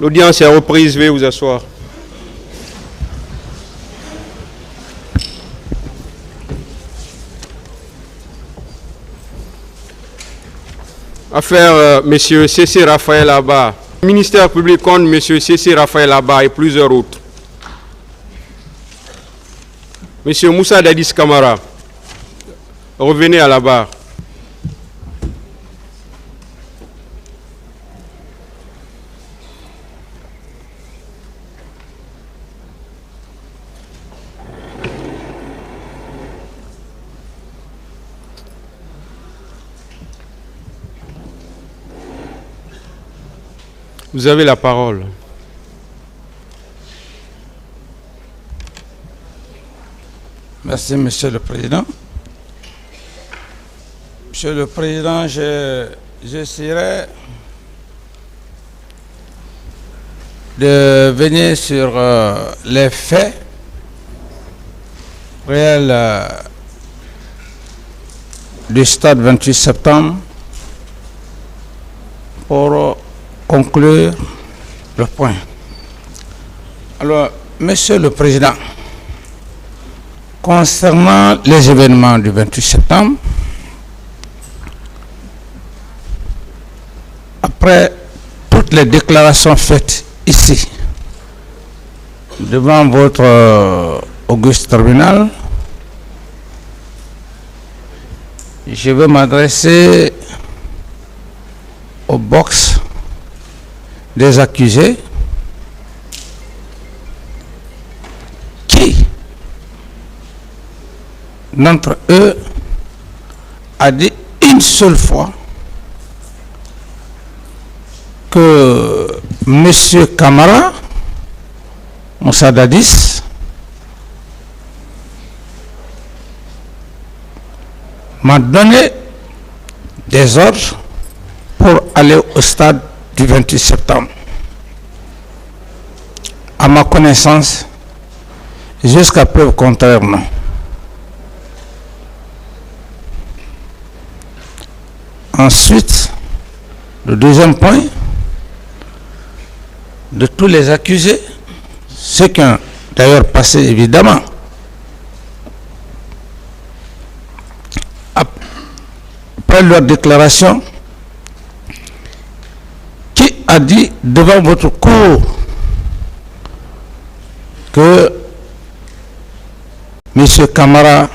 L'audience est reprise, veuillez vous asseoir. Affaire M. C.C. Raphaël Abba. Le ministère public contre M. C.C. Raphaël Abba et plusieurs autres. M. Moussa Dadis Camara, revenez à la barre. Vous avez la parole. Merci, Monsieur le Président. Monsieur le Président, j'essaierai de venir sur les faits réels du stade 28 septembre pour conclure le point. Alors, Monsieur le Président, concernant les événements du 28 septembre, après toutes les déclarations faites ici, devant votre auguste tribunal, je vais m'adresser au box des accusés qui, d'entre eux, a dit une seule fois que M. Camara, Moussa Dadis, m'a donné des ordres pour aller au stade du 28 septembre. À ma connaissance, jusqu'à preuve contraire, non. Ensuite, le deuxième point, de tous les accusés, ceux qui ont d'ailleurs passé évidemment après leur déclaration, qui a dit devant votre cour que M. Camara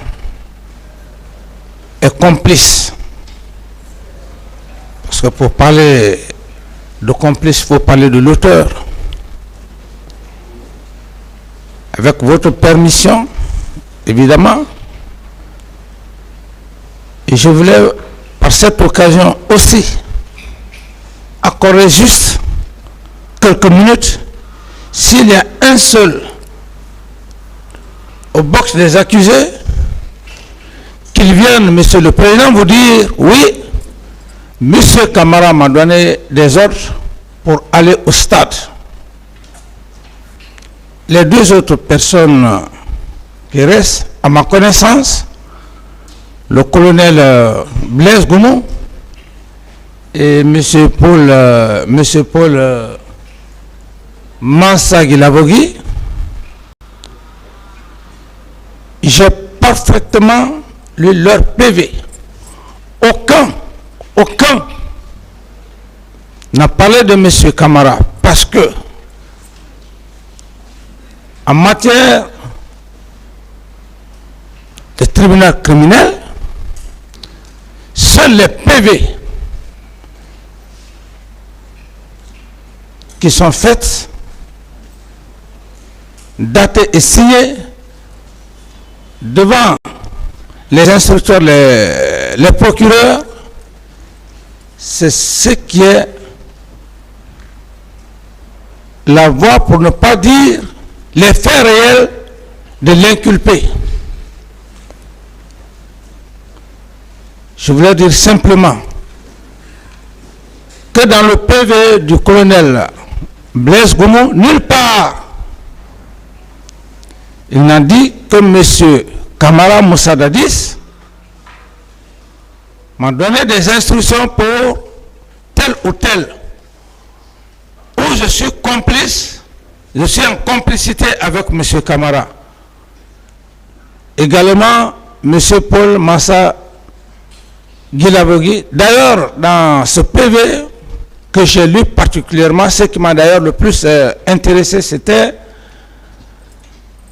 est complice. Parce que pour parler de complice, il faut parler de l'auteur. Avec votre permission, évidemment, et je voulais par cette occasion aussi accorder juste quelques minutes, s'il y a un seul au box des accusés, qu'il vienne, Monsieur le Président, vous dire oui, Monsieur Camara m'a donné des ordres pour aller au stade. Les deux autres personnes qui restent, à ma connaissance, le colonel Blaise Goumou et M. Paul Mansa Guilabogui, j'ai parfaitement lu leur PV. Aucun n'a parlé de M. Camara parce que en matière de tribunal criminel, seuls les PV qui sont faits, datés et signés devant les instructeurs, les procureurs, c'est ce qui est la voie pour ne pas dire les faits réels de l'inculpé. Je voulais dire simplement que dans le PV du colonel Blaise Goumou, nulle part il n'a dit que M. Camara Moussa Dadis m'a donné des instructions pour tel ou tel. Où je suis complice, je suis en complicité avec M. Camara. Également, M. Paul Massa Guilabogui. D'ailleurs, dans ce PV que j'ai lu particulièrement, ce qui m'a d'ailleurs le plus intéressé, c'était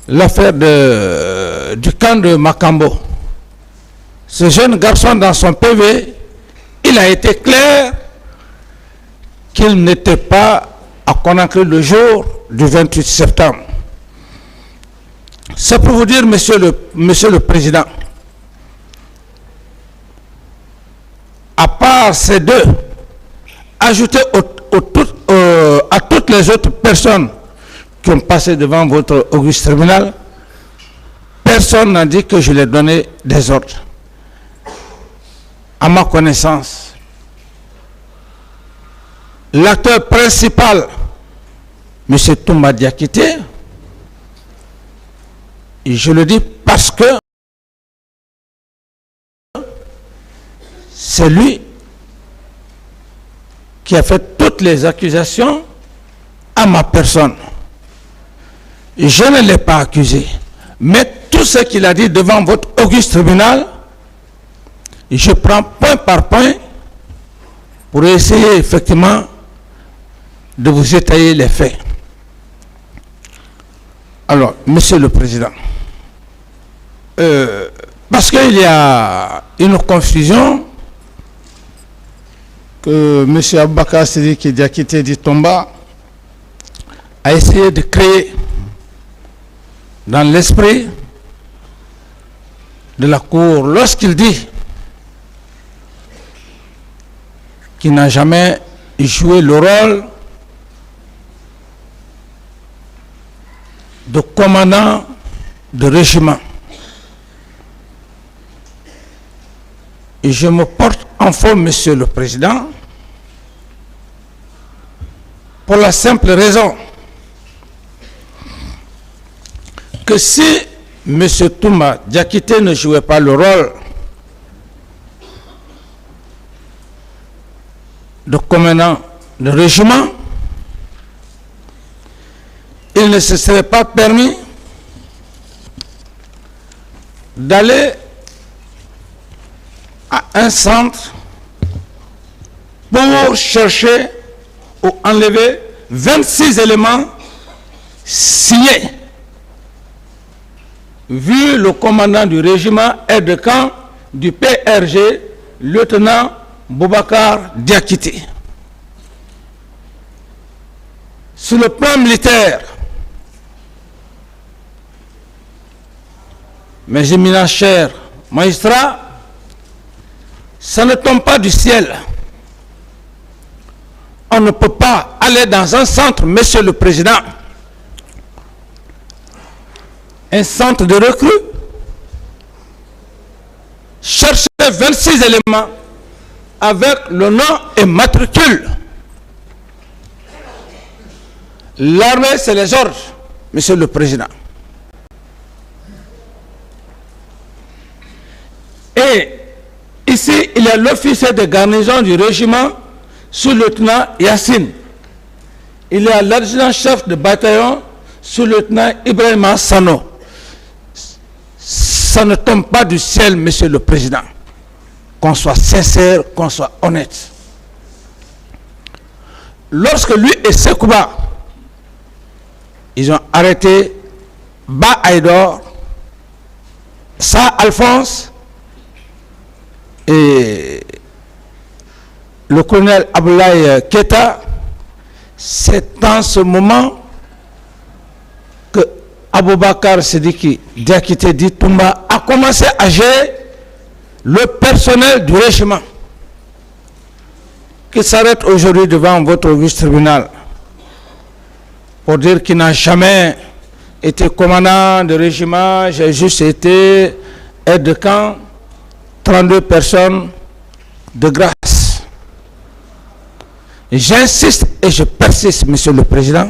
l'affaire du camp de Makambo. Ce jeune garçon, dans son PV, il a été clair qu'il n'était pas à Conakry le jour du 28 septembre. C'est pour vous dire, monsieur le Président, à part ces deux, ajouté à toutes les autres personnes qui ont passé devant votre auguste tribunal, personne n'a dit que je leur ai donné des ordres. À ma connaissance, l'acteur principal, M. Toumba Diakité, et je le dis parce que c'est lui qui a fait toutes les accusations à ma personne. Je ne l'ai pas accusé. Mais tout ce qu'il a dit devant votre auguste tribunal, je prends point par point pour essayer effectivement de vous étayer les faits. Alors, Monsieur le Président, parce qu'il y a une confusion que M. Aboubakar Sidiki Diakité dit Tomba a essayé de créer dans l'esprit de la Cour lorsqu'il dit qu'il n'a jamais joué le rôle de commandant de régiment. Et je me porte en faux, Monsieur le Président, pour la simple raison que si M. Toumba Diakité ne jouait pas le rôle de commandant de régiment, il ne se serait pas permis d'aller à un centre pour chercher ou enlever 26 éléments signés. Vu le commandant du régiment aide de camp du PRG, lieutenant Boubacar Diakité. Sur le plan militaire, mes éminents chers magistrats, ça ne tombe pas du ciel. On ne peut pas aller dans un centre, Monsieur le Président, un centre de recrues, chercher 26 éléments avec le nom et matricule. L'armée, c'est les ordres, Monsieur le Président. Et ici, il y a l'officier de garnison du régiment, sous-lieutenant Yassine. Il y a l'adjudant-chef de bataillon, sous-lieutenant Ibrahima Sano. Ça ne tombe pas du ciel, Monsieur le Président. Qu'on soit sincère, qu'on soit honnête. Lorsque lui et Sekouba, ils ont arrêté Ba Aïdor, Sa Alphonse et le colonel Aboulaye Keta, c'est en ce moment que Aboubakar Sidiki Diakité dit Toumba a commencé à gérer le personnel du régiment qui s'arrête aujourd'hui devant votre auguste tribunal pour dire qu'il n'a jamais été commandant de régiment, j'ai juste été aide de camp, 32 personnes de grâce. J'insiste et je persiste, Monsieur le Président.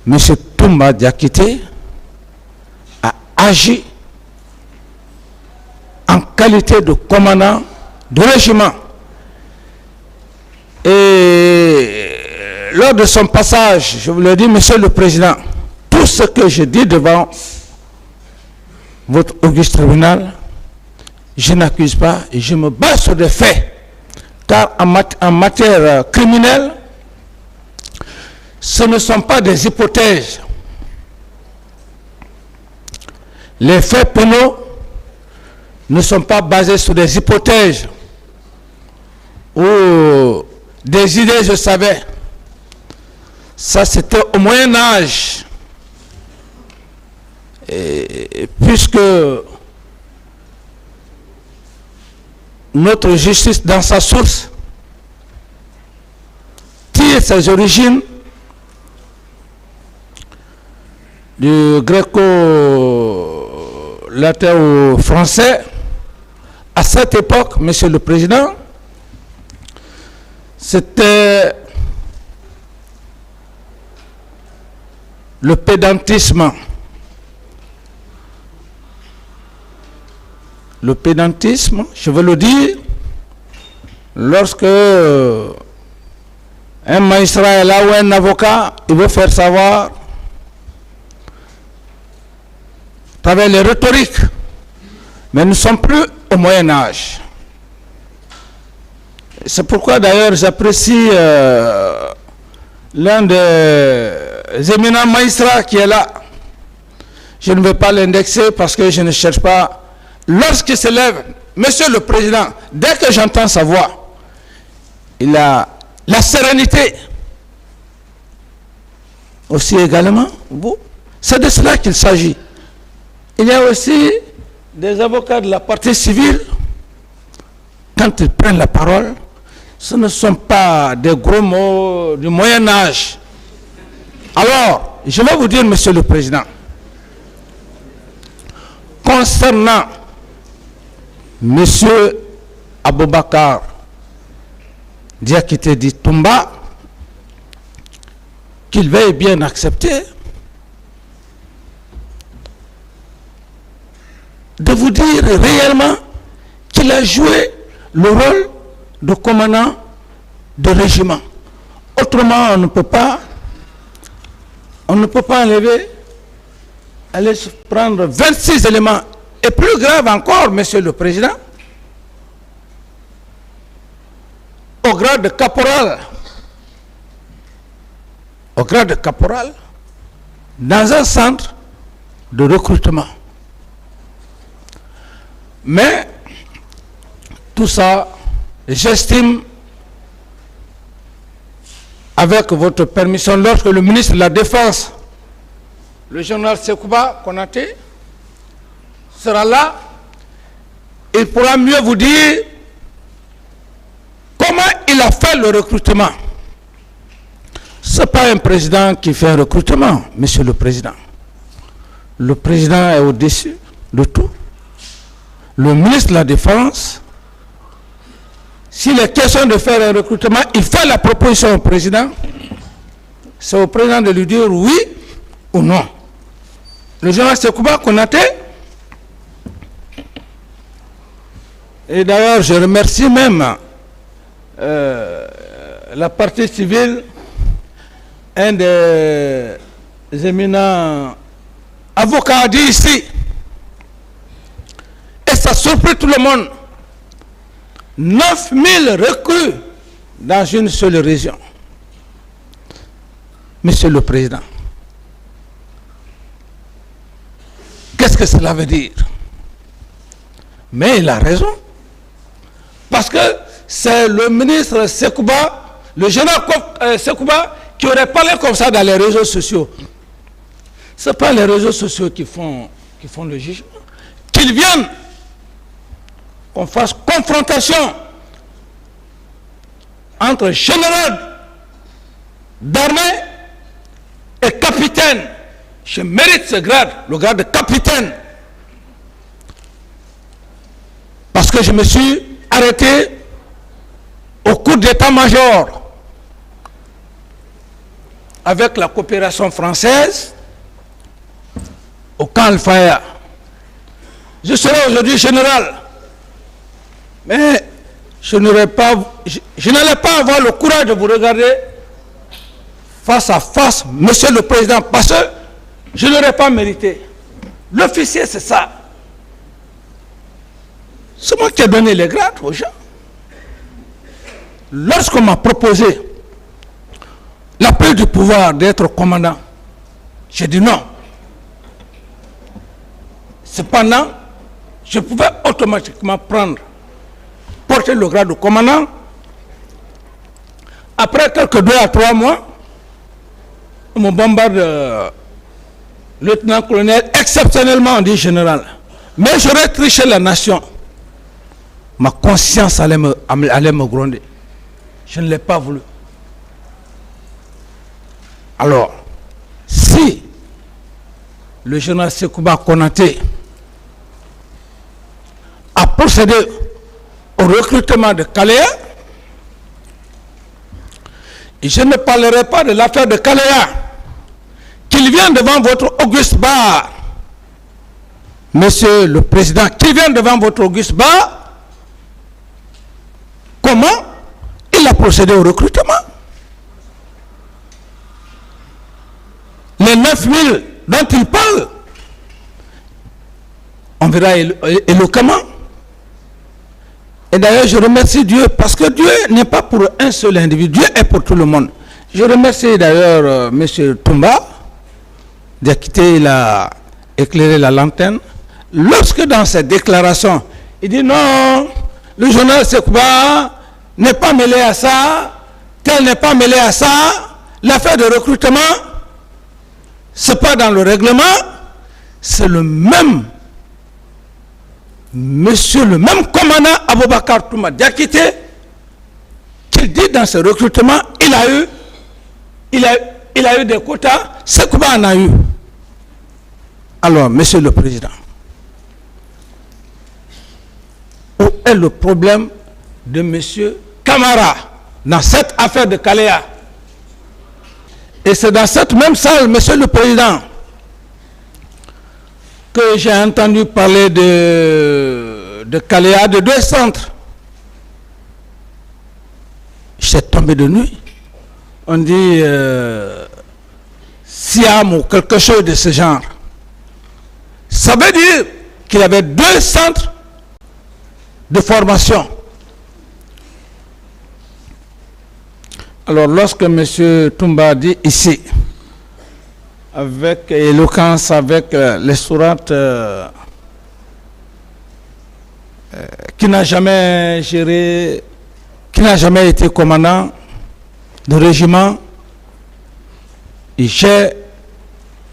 Monsieur Toumba Diakité a agi en qualité de commandant de régiment. Et lors de son passage, je vous le dis, Monsieur le Président, tout ce que je dis devant votre auguste tribunal, je n'accuse pas et je me base sur des faits. Car en matière criminelle, ce ne sont pas des hypothèses. Les faits pénaux ne sont pas basés sur des hypothèses ou des idées, je savais. Ça, c'était au Moyen-Âge. Et puisque notre justice, dans sa source, tire ses origines du gréco-latin au français, à cette époque, Monsieur le Président, c'était le pédantisme. Le pédantisme, je veux le dire, lorsque un magistrat est là ou un avocat, il veut faire savoir, à travers les rhétoriques, mais nous ne sommes plus au Moyen-Âge. C'est pourquoi d'ailleurs j'apprécie l'un des éminents magistrats qui est là. Je ne vais pas l'indexer parce que je ne cherche pas. Lorsqu'il se lève, Monsieur le Président, dès que j'entends sa voix, il a la sérénité. Aussi également, c'est de cela qu'il s'agit. Il y a aussi des avocats de la partie civile, quand ils prennent la parole, ce ne sont pas des gros mots du Moyen-Âge. Alors, je vais vous dire, Monsieur le Président, concernant Monsieur Aboubakar Diakité dit Toumba, qu'il veuille bien accepter, de vous dire réellement qu'il a joué le rôle de commandant de régiment. Autrement, on ne peut pas enlever, aller prendre 26 éléments. Et plus grave encore, Monsieur le Président, au grade de caporal, dans un centre de recrutement. Mais tout ça, j'estime, avec votre permission, lorsque le ministre de la Défense, le général Sekouba Konaté, sera là, il pourra mieux vous dire comment il a fait le recrutement. Ce n'est pas un président qui fait un recrutement, Monsieur le Président. Le président est au-dessus de tout. Le ministre de la Défense, s'il est question de faire un recrutement, il fait la proposition au président. C'est au président de lui dire oui ou non. Le général Sekouba Konaté, et d'ailleurs je remercie même la partie civile, un des éminents avocats a dit ici, et ça surprit tout le monde, 9000 recrues dans une seule région. Monsieur le Président, qu'est-ce que cela veut dire? Mais il a raison. Parce que c'est le ministre Sekouba, le général Sekouba, qui aurait parlé comme ça dans les réseaux sociaux. Ce n'est pas les réseaux sociaux qui font le jugement. Qu'ils viennent, qu'on fasse confrontation entre général d'armée et capitaine. Je mérite ce grade, le grade de capitaine. Parce que je me suis arrêté au cours d'état-major avec la coopération française au camp Al-Faya. Je serai aujourd'hui général, mais je n'allais pas avoir le courage de vous regarder face à face, Monsieur le Président, parce que je ne l'aurais pas mérité. L'officier, c'est ça. C'est moi qui ai donné les grades aux gens. Lorsqu'on m'a proposé l'appel du pouvoir d'être commandant, j'ai dit non. Cependant, je pouvais automatiquement porter le grade de commandant. Après quelques 2 à 3 mois, on me bombarde lieutenant-colonel, exceptionnellement on dit général. Mais j'aurais triché la nation. Ma conscience allait me gronder. Je ne l'ai pas voulu. Alors, si le général Sekouba Konaté a procédé au recrutement de Kaléa, et je ne parlerai pas de l'affaire de Kaléa, qu'il vienne devant votre auguste bar, Monsieur le Président, qu'il vienne devant votre auguste bar, comment il a procédé au recrutement. Les 9000 dont il parle, on verra éloquemment. Et d'ailleurs, je remercie Dieu, parce que Dieu n'est pas pour un seul individu, Dieu est pour tout le monde. Je remercie d'ailleurs M. Toumba, Diakité, il a éclairé la lanterne. Lorsque dans cette déclaration, il dit non, le journal Sekouba n'est pas mêlé à ça, tel n'est pas mêlé à ça, l'affaire de recrutement, c'est pas dans le règlement, c'est le même monsieur, le même commandant Aboubakar Touma Diakité, qui dit dans ce recrutement, il a eu des quotas, Sekouba en a eu. Alors, Monsieur le Président, où est le problème de Monsieur Camara dans cette affaire de Kaléa? Et c'est dans cette même salle, Monsieur le Président, que j'ai entendu parler de Kaléa, de 2 centres. J'ai tombé de nuit. On dit Siam ou quelque chose de ce genre. Ça veut dire qu'il y avait 2 centres de formation. Alors, lorsque M. Toumba dit ici, avec éloquence, avec les sourates, qui n'a jamais géré, qui n'a jamais été commandant de régiment, et j'ai,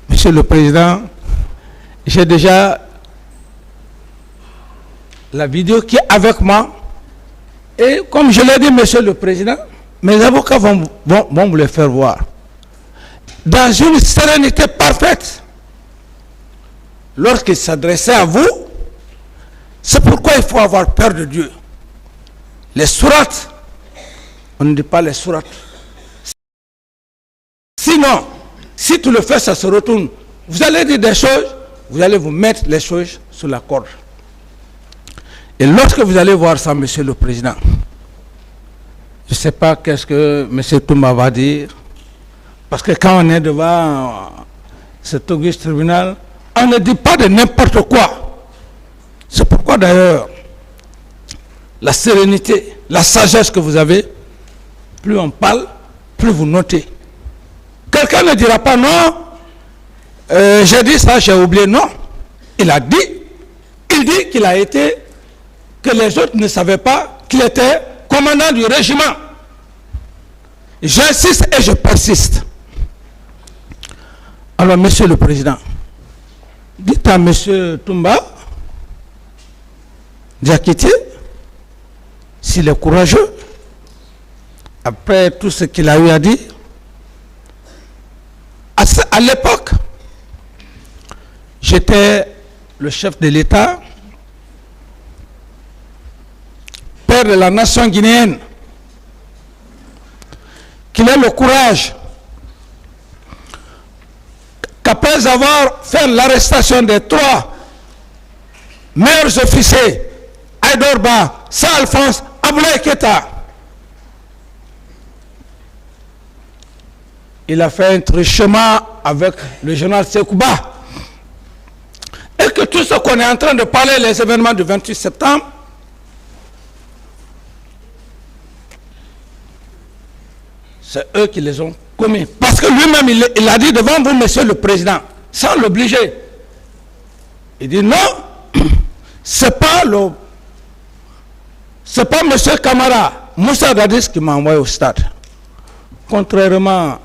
Monsieur le Président, j'ai déjà la vidéo qui est avec moi, et comme je l'ai dit, Monsieur le Président, mes avocats vont vous le faire voir. Dans une sérénité parfaite, lorsqu'il s'adressait à vous, c'est pourquoi il faut avoir peur de Dieu. Les sourates, on ne dit pas les sourates. Sinon, si tu le fais, ça se retourne. Vous allez dire des choses, vous allez vous mettre les choses sur la corde. Et lorsque vous allez voir ça, Monsieur le Président, je ne sais pas qu'est-ce que M. Toumba va dire, parce que quand on est devant cet auguste tribunal, on ne dit pas de n'importe quoi. C'est pourquoi d'ailleurs, la sérénité, la sagesse que vous avez, plus on parle, plus vous notez. Quelqu'un ne dira pas non, j'ai dit ça, j'ai oublié. Non, il dit qu'il a été, que les autres ne savaient pas qu'il était commandant du régiment. J'insiste et je persiste. Alors, Monsieur le Président, dites à Monsieur Toumba Diakité, s'il est courageux, après tout ce qu'il a eu à dire, à l'époque, j'étais le chef de l'État, père de la nation guinéenne, qu'il ait le courage qu'après avoir fait l'arrestation des 3 meilleurs officiers, Aïdorba, Saint-Alphonse, Aboulaye Keta, il a fait un truchement avec le général Sekouba. Et que tout ce qu'on est en train de parler, les événements du 28 septembre, c'est eux qui les ont commis. Parce que lui-même, il a dit devant vous, monsieur le président, sans l'obliger. Il dit non, c'est pas monsieur Camara, Moussa Dadis qui m'a envoyé au stade. Contrairement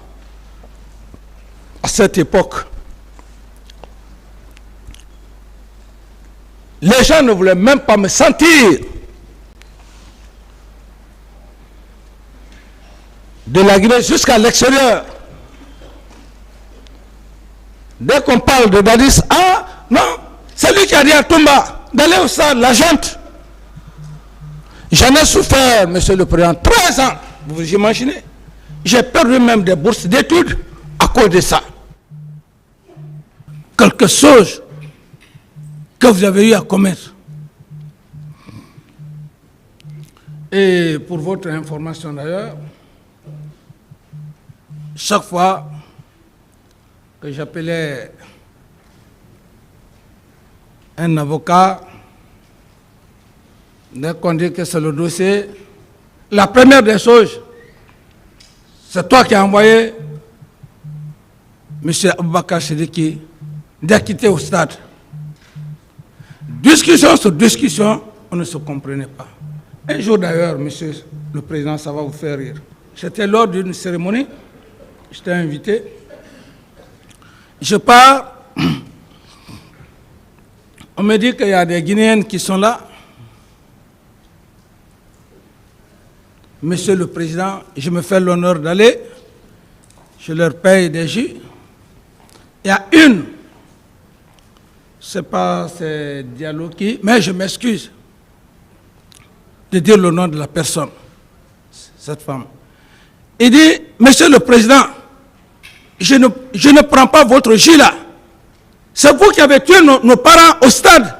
à cette époque, les gens ne voulaient même pas me sentir. De la Guinée jusqu'à l'extérieur. Dès qu'on parle de Dadis, ah non, c'est lui qui a dit à Toumba d'aller au stade, la junte. J'en ai souffert, monsieur le président, 13 ans, vous vous imaginez. J'ai perdu même des bourses d'études à cause de ça. Quelque chose que vous avez eu à commettre. Et pour votre information d'ailleurs, chaque fois que j'appelais un avocat, dès qu'on dit que c'est le dossier, la première des choses, c'est toi qui as envoyé M. Aboubakar Sidiki d'acquitter au stade. Discussion sur discussion, on ne se comprenait pas. Un jour d'ailleurs, monsieur le président, ça va vous faire rire. J'étais lors d'une cérémonie, j'étais invité. Je pars, on me dit qu'il y a des Guinéennes qui sont là. Monsieur le président, je me fais l'honneur d'aller, je leur paye des jus. Il y a une, c'est pas c'est Diallo qui, mais je m'excuse de dire le nom de la personne, cette femme. Il dit, monsieur le président, je ne prends pas votre jus là. C'est vous qui avez tué nos parents au stade.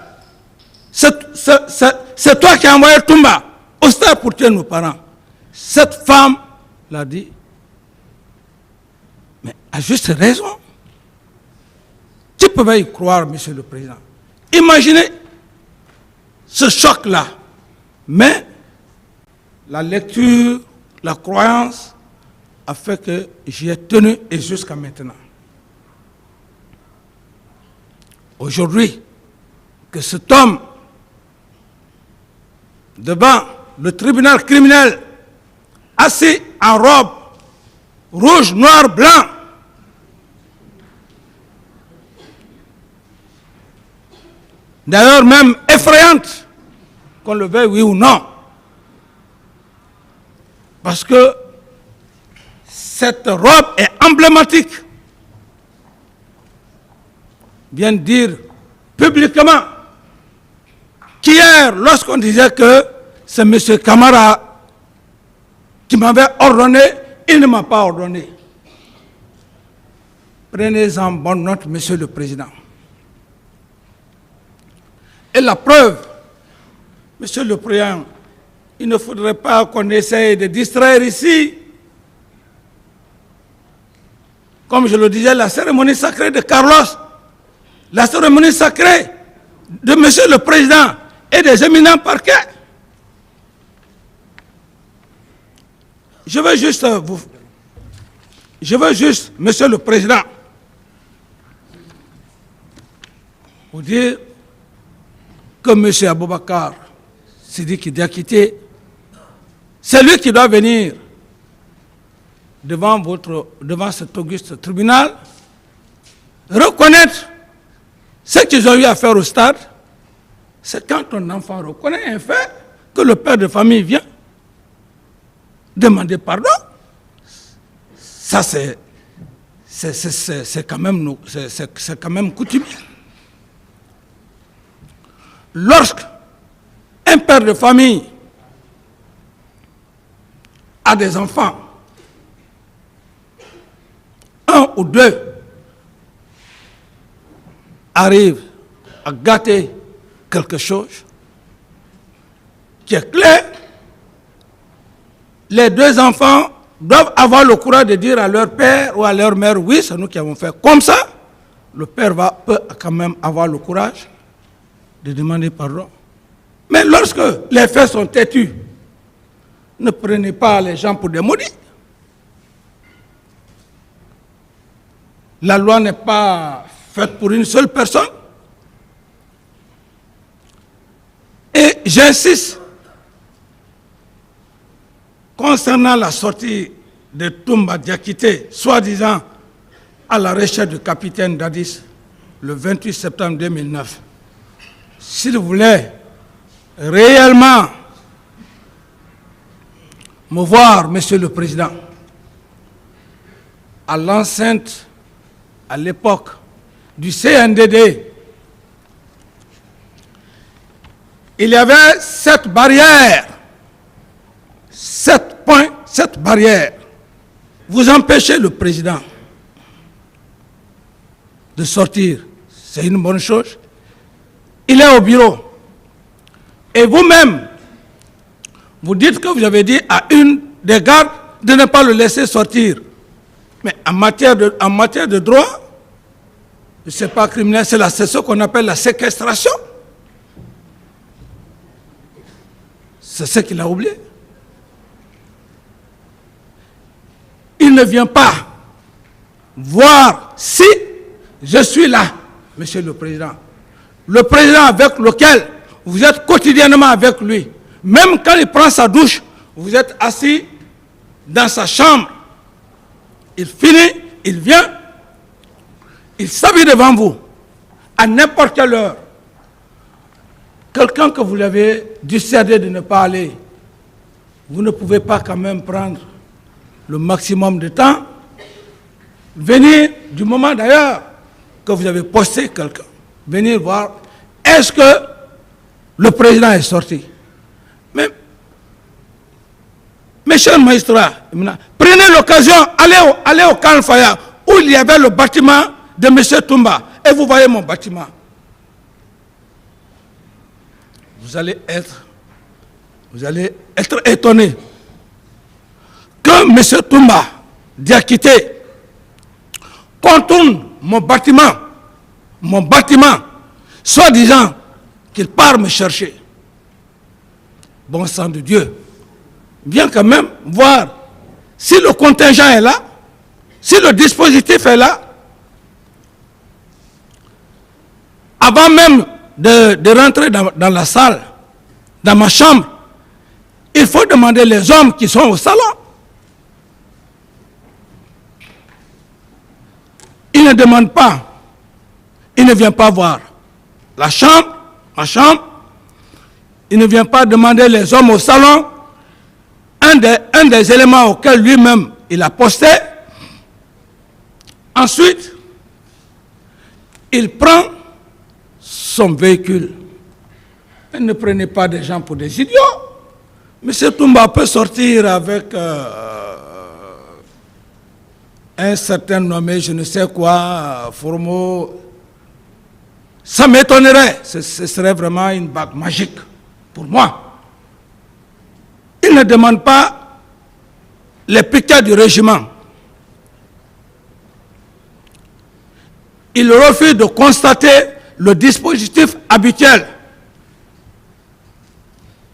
C'est toi qui as envoyé Toumba au stade pour tuer nos parents. Cette femme l'a dit, mais à juste raison. Tu peux y croire, monsieur le président. Imaginez ce choc-là. Mais la lecture, la croyance a fait que j'y ai tenu et jusqu'à maintenant. Aujourd'hui, que cet homme, devant le tribunal criminel, assis en robe rouge, noir, blanc, d'ailleurs même effrayante, qu'on le veuille oui ou non, parce que cette robe est emblématique, vient dire publiquement qu'hier, lorsqu'on disait que c'est M. Camara qui m'avait ordonné, il ne m'a pas ordonné. Prenez-en bonne note, monsieur le président. Et la preuve, monsieur le président, il ne faudrait pas qu'on essaye de distraire ici. Comme je le disais, la cérémonie sacrée de Carlos, la cérémonie sacrée de monsieur le président et des éminents parquets. Je veux juste, monsieur le président, vous dire que monsieur Aboubakar Sidiki Diakité, c'est lui qui doit venir devant cet auguste tribunal, reconnaître ce qu'ils ont eu à faire au stade. C'est quand un enfant reconnaît un fait que le père de famille vient demander pardon. Ça, c'est quand même coutumier. Lorsque un père de famille a des enfants, un ou deux arrivent à gâter quelque chose qui est clair, les deux enfants doivent avoir le courage de dire à leur père ou à leur mère, oui, c'est nous qui avons fait comme ça. Le père peut quand même avoir le courage de demander pardon. Mais lorsque les faits sont têtus, ne prenez pas les gens pour des maudits. La loi n'est pas faite pour une seule personne. Et j'insiste, concernant la sortie de Toumba Diakité, soi-disant à la recherche du capitaine Dadis, le 28 septembre 2009, s'il voulait réellement me voir, Monsieur le Président, à l'enceinte, à l'époque du CNDD, il y avait cette barrière, 7 points, cette barrière. Vous empêchez le président de sortir, c'est une bonne chose. Il est au bureau. Et vous-même, vous dites que vous avez dit à une des gardes de ne pas le laisser sortir. Mais en matière de droit, ce n'est pas criminel, c'est ce qu'on appelle la séquestration. C'est ce qu'il a oublié. Il ne vient pas voir si je suis là, Monsieur le Président. Le président avec lequel vous êtes quotidiennement avec lui, même quand il prend sa douche, vous êtes assis dans sa chambre. Il finit, il vient, il s'habille devant vous, à n'importe quelle heure. Quelqu'un que vous l'avez dissuadé de ne pas aller, vous ne pouvez pas quand même prendre le maximum de temps, venir du moment d'ailleurs que vous avez posté quelqu'un, venir voir, est-ce que le président est sorti? Mais, mes chers magistrats, prenez l'occasion, allez au Camp Faya, où il y avait le bâtiment de M. Toumba, et vous voyez mon bâtiment. Vous allez être étonné que M. Toumba Diakité contourne mon bâtiment, soi-disant qu'il part me chercher. Bon sang de Dieu, viens quand même voir si le contingent est là, si le dispositif est là. Avant même de rentrer dans la salle, dans ma chambre, il faut demander les hommes qui sont au salon. Il ne demande pas, il ne vient pas voir la chambre, ma chambre, il ne vient pas demander les hommes au salon. Un des éléments auxquels lui-même il a posté. Ensuite, il prend son véhicule. Et ne prenez pas des gens pour des idiots. M. Toumba peut sortir avec un certain nommé, je ne sais quoi, Formo. Ça m'étonnerait. Ce serait vraiment une bague magique pour moi. Il ne demande pas les piquets du régiment. Il refuse de constater le dispositif habituel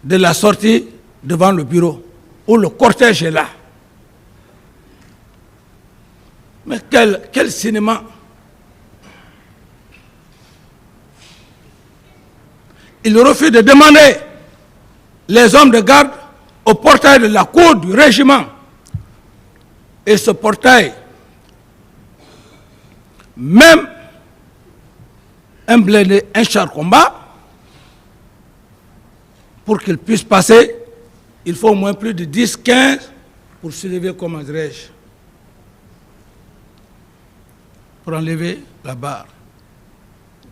de la sortie devant le bureau, où le cortège est là. Mais quel cinéma! Il refuse de demander les hommes de garde au portail de la cour du régiment. Et ce portail, même un blindé, un char combat, pour qu'il puisse passer, il faut au moins plus de 10-15 pour soulever, comment dirais-je, pour enlever la barre.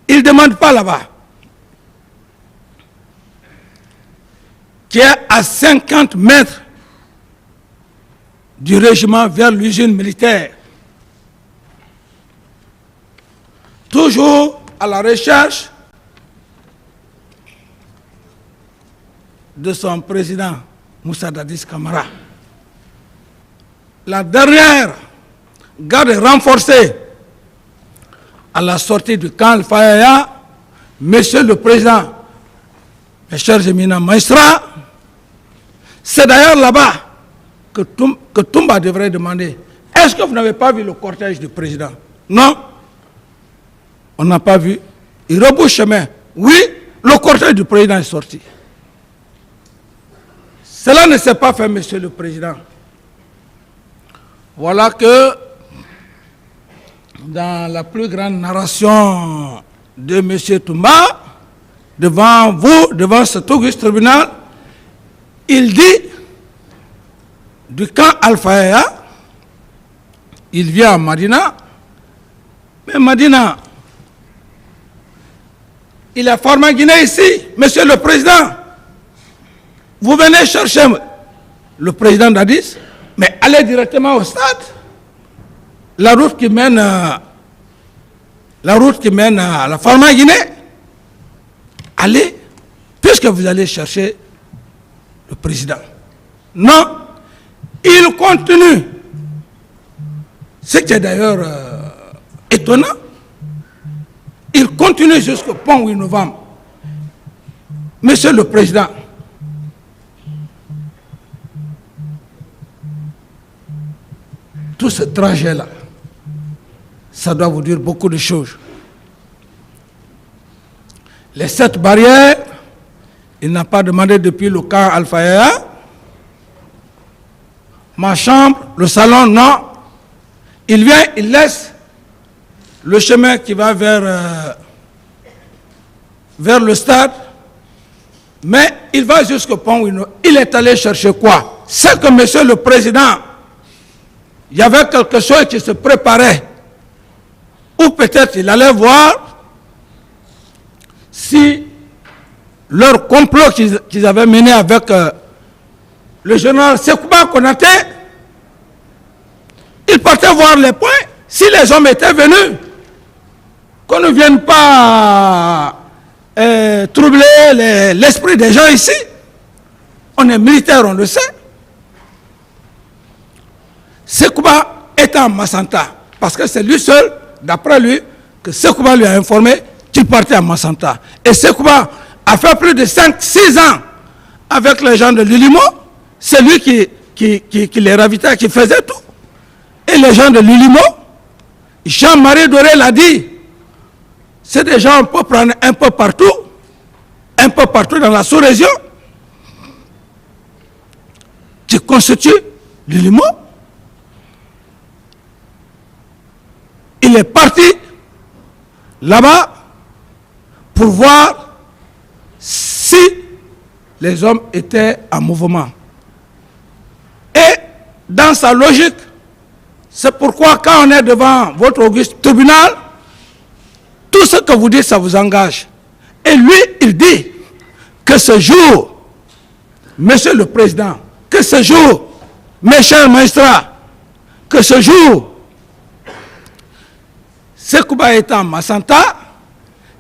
Il ne demande pas là-bas, qui est à 50 mètres du régiment vers l'usine militaire. Toujours à la recherche de son président, Moussa Dadis Camara. la dernière garde renforcée à la sortie du camp Al-Fayaya, Monsieur le Président, mes chers éminents magistrats, c'est d'ailleurs là-bas que Toumba devrait demander, est-ce que vous n'avez pas vu le cortège du président? Non, on n'a pas vu. Il rebouche chemin. Oui, le cortège du président est sorti. Cela ne s'est pas fait, Monsieur le Président. Voilà que, dans la plus grande narration de M. Toumba, devant vous, devant cet auguste tribunal, il dit du camp Al-Fayaya, il vient à Madina, mais Madina, il a formé Guinée ici, Monsieur le Président. Vous venez chercher le président d'Addis, mais allez directement au stade. La route qui mène à la Pharma Guinée, allez, puisque vous allez chercher le président. Non, il continue. Ce qui est d'ailleurs étonnant, il continue jusqu'au pont 8 novembre. Monsieur le Président, tout ce trajet-là, ça doit vous dire beaucoup de choses. Les 7 barrières, il n'a pas demandé depuis le camp Al-Fayaya. Ma chambre, le salon, non. Il vient, il laisse le chemin qui va vers le stade, mais il va jusqu'au pont Wino. Il est allé chercher quoi? C'est que Monsieur le Président, il y avait quelque chose qui se préparait, ou peut-être il allait voir si leur complot qu'ils avaient mené avec le général Sekouba Konaté, ils partaient voir les points. Si les hommes étaient venus, qu'on ne vienne pas troubler l'esprit des gens ici. On est militaire, on le sait. Sekouba est en Massanta, parce que c'est lui seul, d'après lui, que Sekouba lui a informé qu'il partait à Massanta. Et Sekouba a fait plus de 5-6 ans avec les gens de Lulimo. C'est lui qui les ravitait, qui faisait tout. Et les gens de Lulimo, Jean-Marie Doré l'a dit, c'est des gens qu'on peut prendre un peu partout dans la sous-région, qui constituent Lulimo. Il est parti là-bas pour voir si les hommes étaient en mouvement. Et dans sa logique, c'est pourquoi quand on est devant votre auguste tribunal, tout ce que vous dites, ça vous engage. Et lui, il dit que ce jour, Monsieur le Président, que ce jour, mes chers magistrats, que ce jour, Sekouba était en Massanta,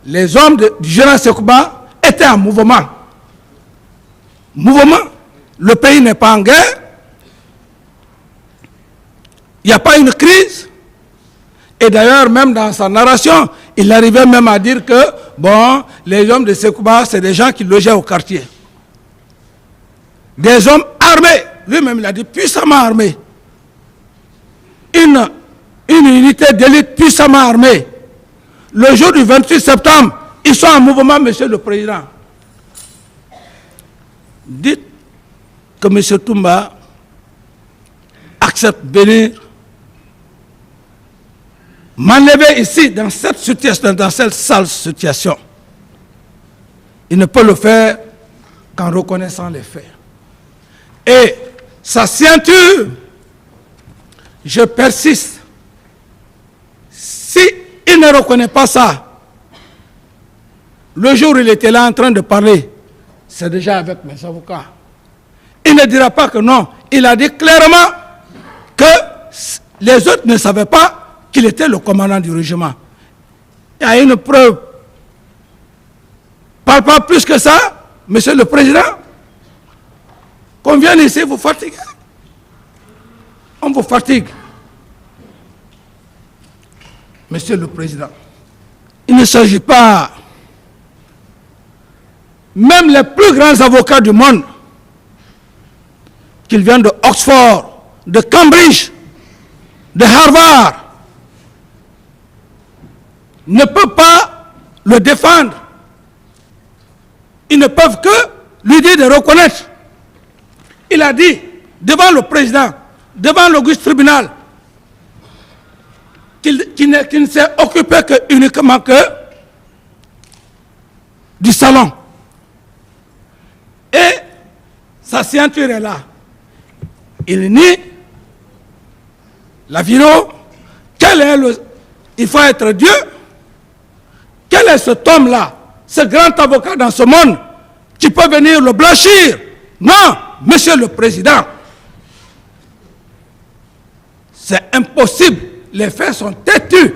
les hommes du général Sekouba étaient en mouvement. Mouvement, le pays n'est pas en guerre, il n'y a pas une crise. Et d'ailleurs, même dans sa narration, il arrivait même à dire que, bon, les hommes de Sekouba, c'est des gens qui logeaient au quartier. Des hommes armés, lui-même il a dit puissamment armés. Une unité d'élite puissamment armée. Le jour du 28 septembre, ils sont en mouvement, Monsieur le Président. Dites que M. Toumba accepte de venir m'enlever ici, dans cette situation, dans cette sale situation. Il ne peut le faire qu'en reconnaissant les faits. Et sa ceinture, je persiste. Si il ne reconnaît pas ça, le jour où il était là en train de parler, c'est déjà avec mes avocats. Il ne dira pas que non. Il a dit clairement que les autres ne savaient pas qu'il était le commandant du régiment. Il y a une preuve. Parle pas plus que ça, Monsieur le Président. Qu'on vienne ici vous fatiguer. On on vous fatigue. Monsieur le Président, il ne s'agit pas, même les plus grands avocats du monde, qu'ils viennent de Oxford, de Cambridge, de Harvard, ne peuvent pas le défendre. Ils ne peuvent que lui dire de reconnaître. Il a dit devant le président, devant l'auguste tribunal, qu'il ne s'est occupé uniquement que du salon. Et sa ceinture est là. Il nie la vidéo. Il faut être Dieu. Quel est cet homme-là, ce grand avocat dans ce monde, qui peut venir le blanchir? Non, Monsieur le Président. C'est impossible. Les faits sont têtus.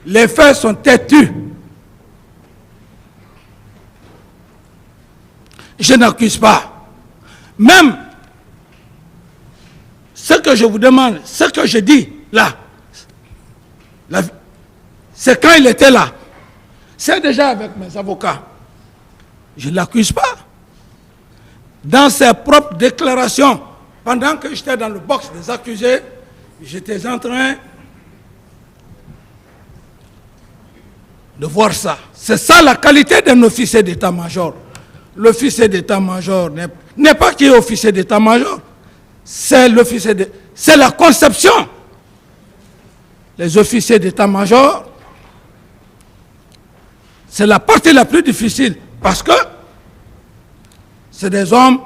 Les faits sont têtus. Je n'accuse pas. Même ce que je vous demande, ce que je dis là, c'est quand il était là. C'est déjà avec mes avocats. Je ne l'accuse pas. Dans ses propres déclarations, pendant que j'étais dans le box des accusés, j'étais en train de voir ça. C'est ça la qualité d'un officier d'état-major. L'officier d'état-major n'est pas qui est officier d'état-major. C'est l'officier de... C'est la conception. Les officiers d'état-major, c'est la partie la plus difficile parce que c'est des hommes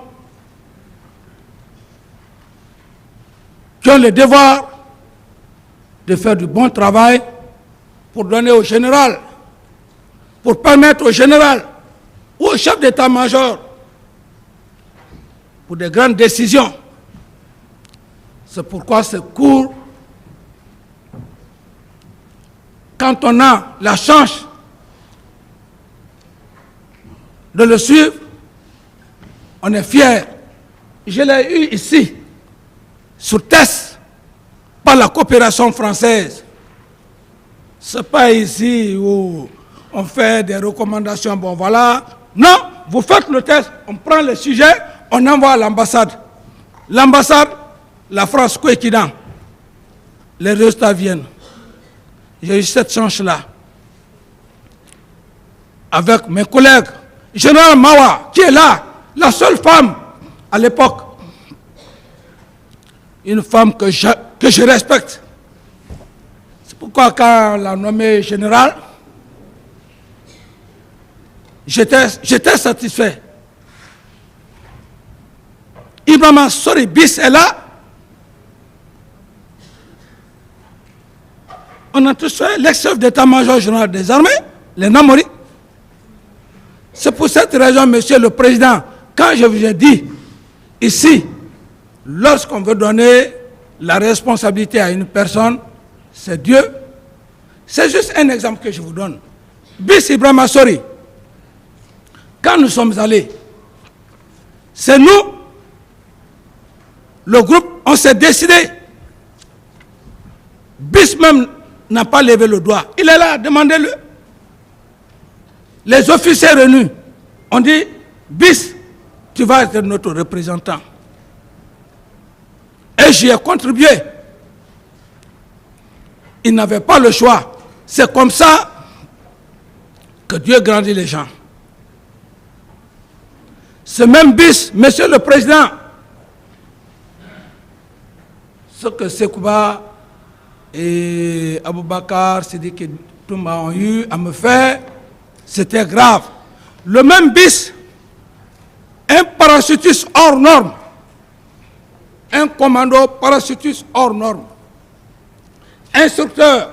qui ont le devoir de faire du bon travail pour donner au général, pour permettre au général ou au chef d'état-major pour des grandes décisions. C'est pourquoi ce cours, quand on a la chance de le suivre, on est fiers. Je l'ai eu ici, sur test, par la coopération française. Ce n'est pas ici où on fait des recommandations, bon voilà. Non, vous faites le test, on prend le sujet, on envoie à l'ambassade. L'ambassade, la France, quoi qu'il en, les résultats viennent. J'ai eu cette chance-là. Avec mes collègues, Général Mawa, qui est là, la seule femme à l'époque, une femme que je respecte. C'est pourquoi quand on l'a nommé général, j'étais satisfait. Ibrahima Sori Bis est là. On a tous fait l'ex-chef d'état-major général des armées, les Namori. C'est pour cette raison, Monsieur le Président, quand je vous ai dit, ici, lorsqu'on veut donner la responsabilité à une personne, c'est Dieu. C'est juste un exemple que je vous donne. Bis Ibrahima Sori, quand nous sommes allés, c'est nous, le groupe, on s'est décidé. Bis même n'a pas levé le doigt. Il est là, demandez-le. Les officiers réunis ont dit, Bis, tu vas être notre représentant. Et j'y ai contribué. Il n'avait pas le choix. C'est comme ça que Dieu grandit les gens. Ce même Bis, Monsieur le Président, ce que Sekouba et Aboubakar, Sidiki Toumba ont eu à me faire, c'était grave. Le même Bis, un parachutiste hors norme, un commando parachutiste hors norme, instructeur,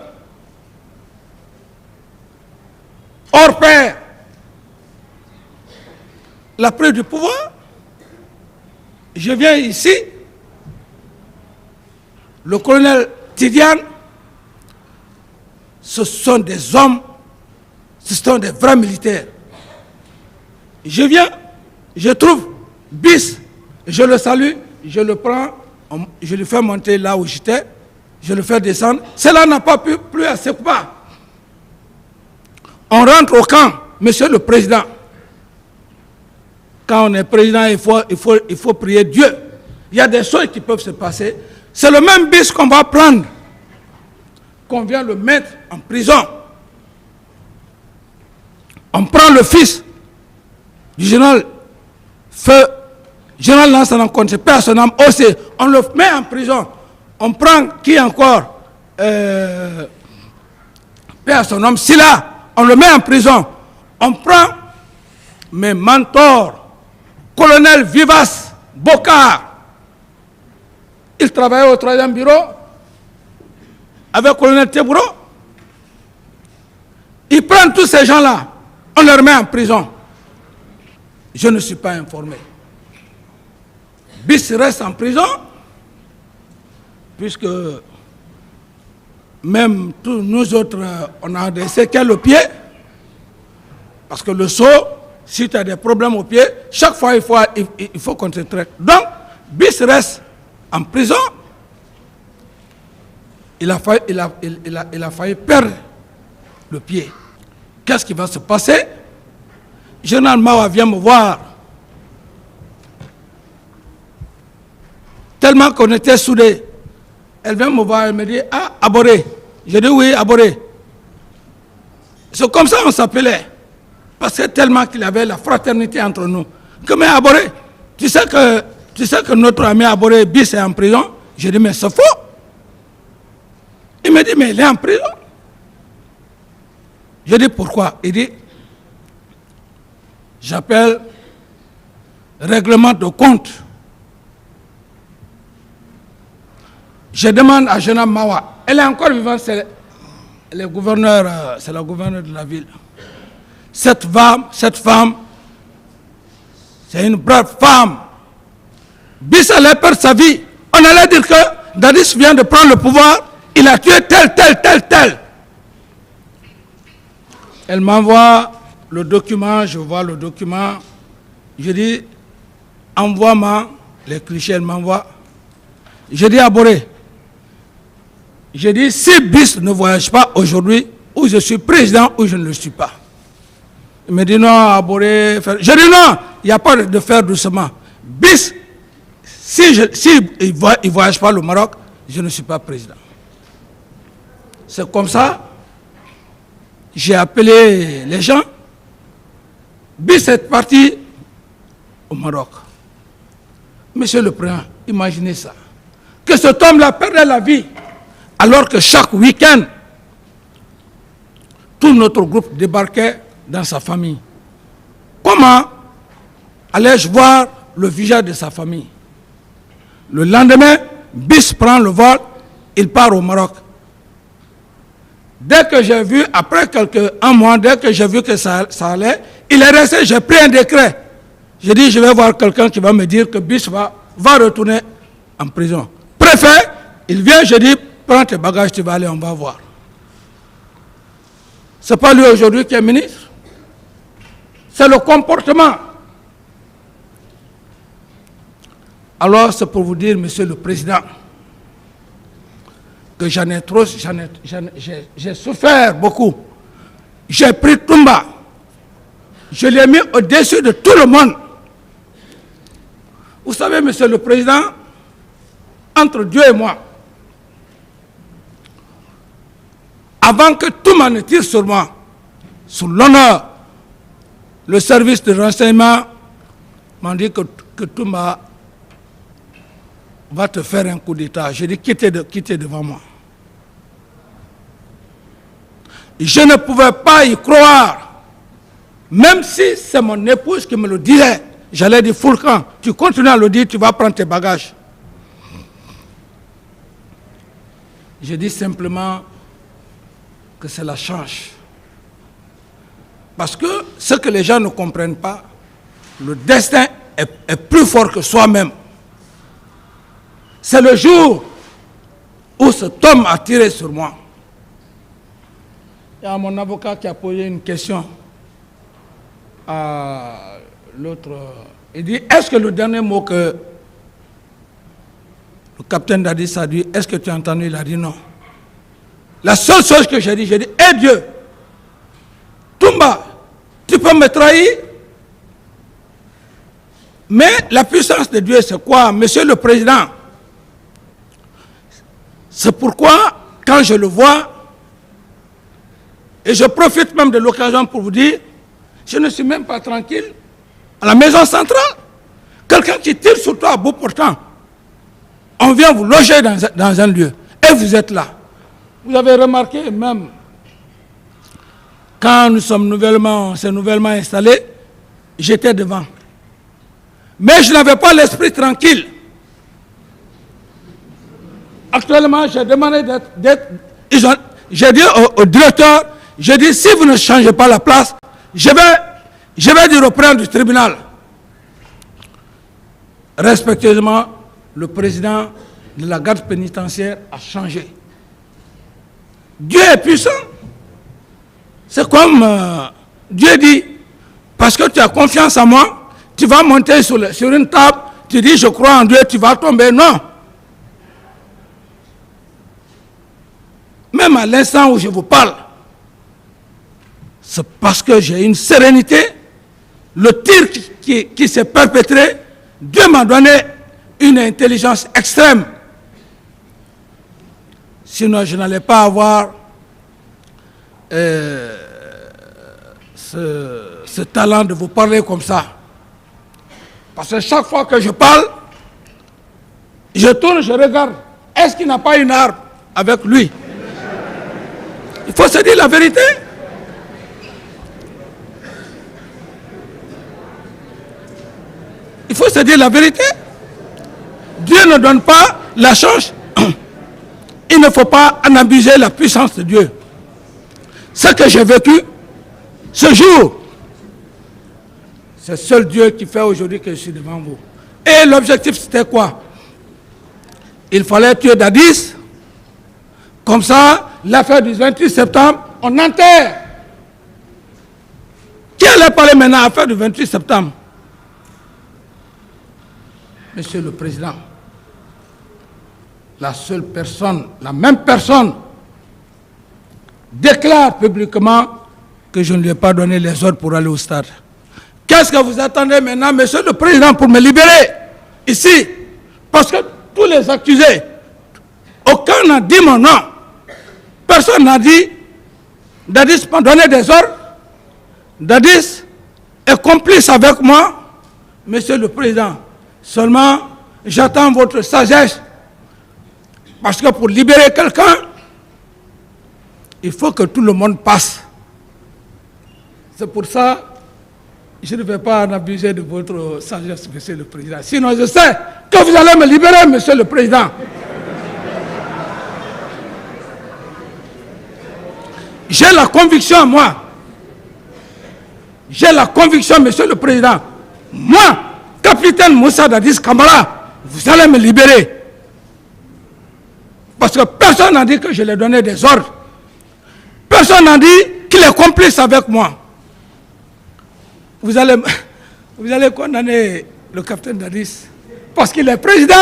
hors pair, la prise du pouvoir. Je viens ici, le colonel Tidiane, ce sont des hommes, ce sont des vrais militaires. Je viens, je trouve Bis, je le salue, je le prends, je le fais monter là où j'étais, je le fais descendre. Cela n'a pas plu à Sekouba. On rentre au camp, monsieur le président. Quand on est président, il faut prier Dieu. Il y a des choses qui peuvent se passer. C'est le même bis qu'on va prendre, qu'on vient le mettre en prison. On prend le fils du général Feu, général Lansana Conté, paix à son âme, aussi, on le met en prison. On prend qui encore, paix à son âme, Silla, on le met en prison. On prend mes mentors, colonel Vivas Bokar. Il travaillait au 3e bureau avec colonel Tebouro. Ils prennent tous ces gens-là, on les remet en prison. Je ne suis pas informé. Bis reste en prison, puisque même tous nous autres, on a des séquelles au pied, parce que le saut, si tu as des problèmes au pied, chaque fois il faut qu'on te traite. Donc, Bis reste en prison. Il a failli perdre le pied. Qu'est-ce qui va se passer? Général Mawa vient me voir. Tellement qu'on était soudés. Elle vient me voir, elle me dit, ah, Aboré. Je dis oui, Aboré. C'est comme ça qu'on s'appelait. Parce que tellement qu'il y avait la fraternité entre nous. Que mais Aboré, tu sais que notre ami Aboré Bis est en prison? Je dis, mais c'est faux. Il me dit, mais il est en prison. Je dis, pourquoi? Il dit, j'appelle règlement de compte. Je demande à Jeanne Mawa, elle est encore vivante, c'est la gouverneure de la ville. Cette femme, c'est une brave femme. Bis allait perdre sa vie. On allait dire que Dadis vient de prendre le pouvoir, il a tué tel. Elle m'envoie le document, je vois le document. Je dis, envoie-moi les clichés, elle m'envoie. Je dis à Boré, je dis, si Bis ne voyage pas aujourd'hui, ou je suis président, ou je ne le suis pas. Il me dit, non, à Boré, je dis, non, il n'y a pas de faire doucement. Bis, si il ne voyage pas au Maroc, je ne suis pas président. C'est comme ça, j'ai appelé les gens. Bis est parti au Maroc. Monsieur le Président, imaginez ça. Que cet homme-là perdait la vie, alors que chaque week-end, tout notre groupe débarquait dans sa famille. Comment allais-je voir le visage de sa famille? Le lendemain, Bis prend le vol, il part au Maroc. Dès que j'ai vu, après un mois, dès que j'ai vu que ça allait, il est resté, j'ai pris un décret. J'ai dit, je vais voir quelqu'un qui va me dire que Bis va retourner en prison. Préfet, il vient, je dis, prends tes bagages, tu vas aller, on va voir. Ce n'est pas lui aujourd'hui qui est ministre. C'est le comportement. Alors, c'est pour vous dire, Monsieur le Président, que j'ai souffert beaucoup. J'ai pris Toumba. Je l'ai mis au-dessus de tout le monde. Vous savez, Monsieur le Président, entre Dieu et moi, avant que Toumba ne tire sur moi, sous l'honneur, le service de renseignement m'a dit que Toumba va te faire un coup d'État. J'ai dit, quittez devant moi. Je ne pouvais pas y croire. Même si c'est mon épouse qui me le disait, j'allais dire, Foulcan, tu continues à le dire, tu vas prendre tes bagages. Je dis simplement que c'est la chance. Parce que ce que les gens ne comprennent pas, le destin est plus fort que soi-même. C'est le jour où cet homme a tiré sur moi. Il y a mon avocat qui a posé une question à l'autre. Il dit, est-ce que le dernier mot que Le capitaine Dadis a dit, est-ce que tu as entendu? Il a dit non. La seule chose que j'ai dit, hé Dieu, Toumba, tu peux me trahir? Mais la puissance de Dieu, c'est quoi, Monsieur le Président? C'est pourquoi, quand je le vois, et je profite même de l'occasion pour vous dire, je ne suis même pas tranquille à la maison centrale. Quelqu'un qui tire sur toi à bout portant, on vient vous loger dans un lieu, et vous êtes là. Vous avez remarqué, même quand nous sommes nouvellement installés, j'étais devant. Mais je n'avais pas l'esprit tranquille. Actuellement, j'ai demandé d'être... J'ai dit au directeur, j'ai dit, si vous ne changez pas la place, je vais dire au président du tribunal. Respectueusement, le président de la garde pénitentiaire a changé. Dieu est puissant. C'est comme Dieu dit, parce que tu as confiance en moi, tu vas monter sur une table, tu dis je crois en Dieu, tu vas tomber. Non. Même à l'instant où je vous parle, c'est parce que j'ai une sérénité. Le tir qui s'est perpétré, Dieu m'a donné une intelligence extrême. Sinon, je n'allais pas avoir ce talent de vous parler comme ça. Parce que chaque fois que je parle, je tourne, je regarde. Est-ce qu'il n'a pas une arme avec lui? Il faut se dire la vérité. Il faut se dire la vérité. Dieu ne donne pas la chance. Il ne faut pas en abuser la puissance de Dieu. Ce que j'ai vécu, ce jour, c'est seul Dieu qui fait aujourd'hui que je suis devant vous. Et l'objectif, c'était quoi? Il fallait tuer Dadis. Comme ça, l'affaire du 28 septembre, on enterre. Qui allait parler maintenant à l'affaire du 28 septembre? Monsieur le Président, la seule personne, la même personne, déclare publiquement que je ne lui ai pas donné les ordres pour aller au stade. Qu'est-ce que vous attendez maintenant, Monsieur le Président, pour me libérer ici? Parce que tous les accusés, aucun n'a dit mon nom. Personne n'a dit Dadis m'a donné des ordres. Dadis est complice avec moi. Monsieur le Président, seulement j'attends votre sagesse. Parce que pour libérer quelqu'un, il faut que tout le monde passe. C'est pour ça que je ne vais pas en abuser de votre sagesse, Monsieur le Président. Sinon, je sais que vous allez me libérer, Monsieur le Président. J'ai la conviction, moi. J'ai la conviction, Monsieur le Président. Moi, capitaine Moussa Dadis Camara, vous allez me libérer. Parce que personne n'a dit que je lui ai donné des ordres. Personne n'a dit qu'il est complice avec moi. Vous allez condamner le capitaine Dadis parce qu'il est président?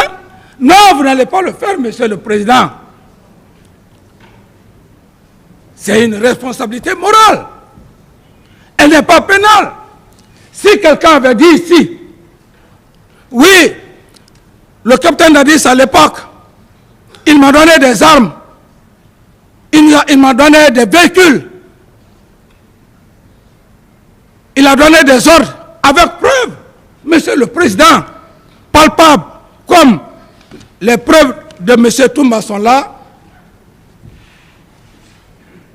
Non, vous n'allez pas le faire, Monsieur le Président. C'est une responsabilité morale. Elle n'est pas pénale. Si quelqu'un avait dit ici, oui, le capitaine Dadis à l'époque, il m'a donné des armes, il m'a donné des véhicules, il a donné des ordres avec preuve, Monsieur le Président, palpable, comme les preuves de M. Toumba sont là,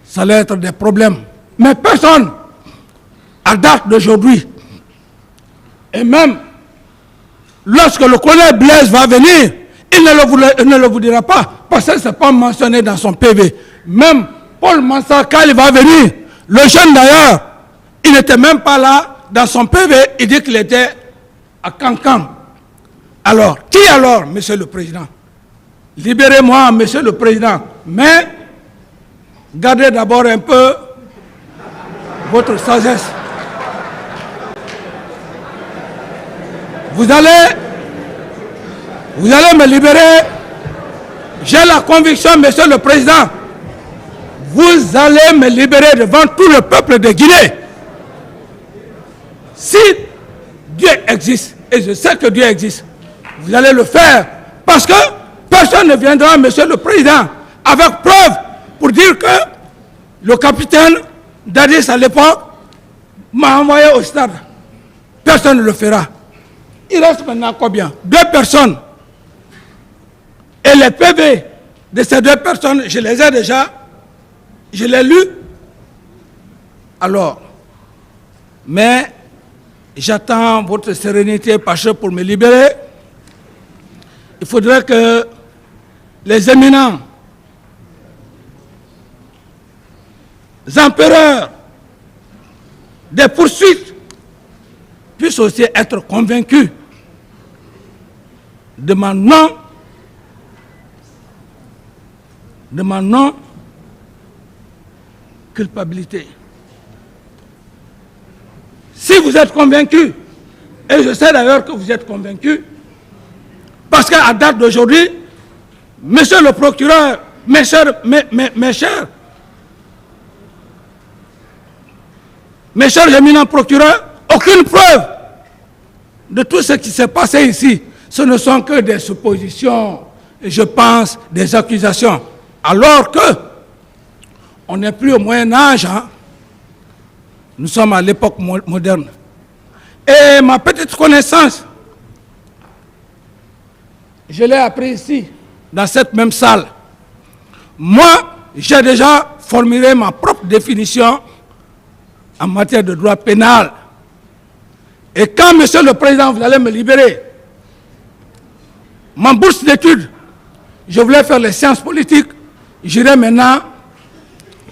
ça allait être des problèmes. Mais personne, à date d'aujourd'hui, et même lorsque le colonel Blaise va venir, il ne le vous dira pas, parce que ce n'est pas mentionné dans son PV. Même Paul Mansa, quand il va venir, le jeune d'ailleurs, il n'était même pas là dans son PV, il dit qu'il était à Cancan. Alors, qui alors, Monsieur le Président? Libérez-moi, Monsieur le Président, mais gardez d'abord un peu votre sagesse. Vous allez me libérer j'ai la conviction, Monsieur le Président, vous allez me libérer devant tout le peuple de Guinée. Si Dieu existe, et je sais que Dieu existe, vous allez le faire. Parce que personne ne viendra, Monsieur le Président, avec preuve pour dire que le capitaine Dadis à l'époque m'a envoyé au stade. Personne ne le fera. Il reste maintenant combien? 2 personnes. Et les PV de ces 2 personnes, je les ai déjà, je les lus. Alors, mais j'attends votre sérénité, Pacha, pour me libérer. Il faudrait que les éminents empereurs des poursuites puissent aussi être convaincus de ma non-culpabilité. Si vous êtes convaincus, et je sais d'ailleurs que vous êtes convaincus, parce qu'à date d'aujourd'hui, monsieur le procureur, mes chers éminents procureurs, aucune preuve de tout ce qui s'est passé ici. Ce ne sont que des suppositions, je pense, des accusations. Alors que on n'est plus au Moyen-Âge, hein? Nous sommes à l'époque moderne. Et ma petite connaissance, je l'ai appris ici, dans cette même salle. Moi, j'ai déjà formulé ma propre définition en matière de droit pénal. Et quand, Monsieur le Président, vous allez me libérer, ma bourse d'études, je voulais faire les sciences politiques, j'irai maintenant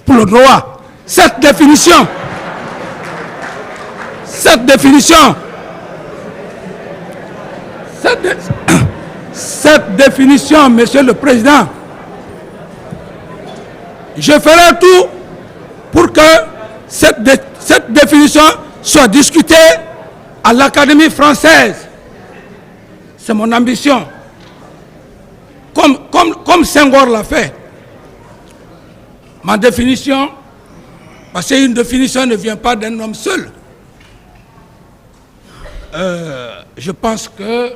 pour le droit. Cette définition, Monsieur le Président, je ferai tout pour que cette définition soit discutée à l'Académie française. C'est mon ambition. Comme Senghor l'a fait. Ma définition, parce qu'une définition ne vient pas d'un homme seul. Je pense que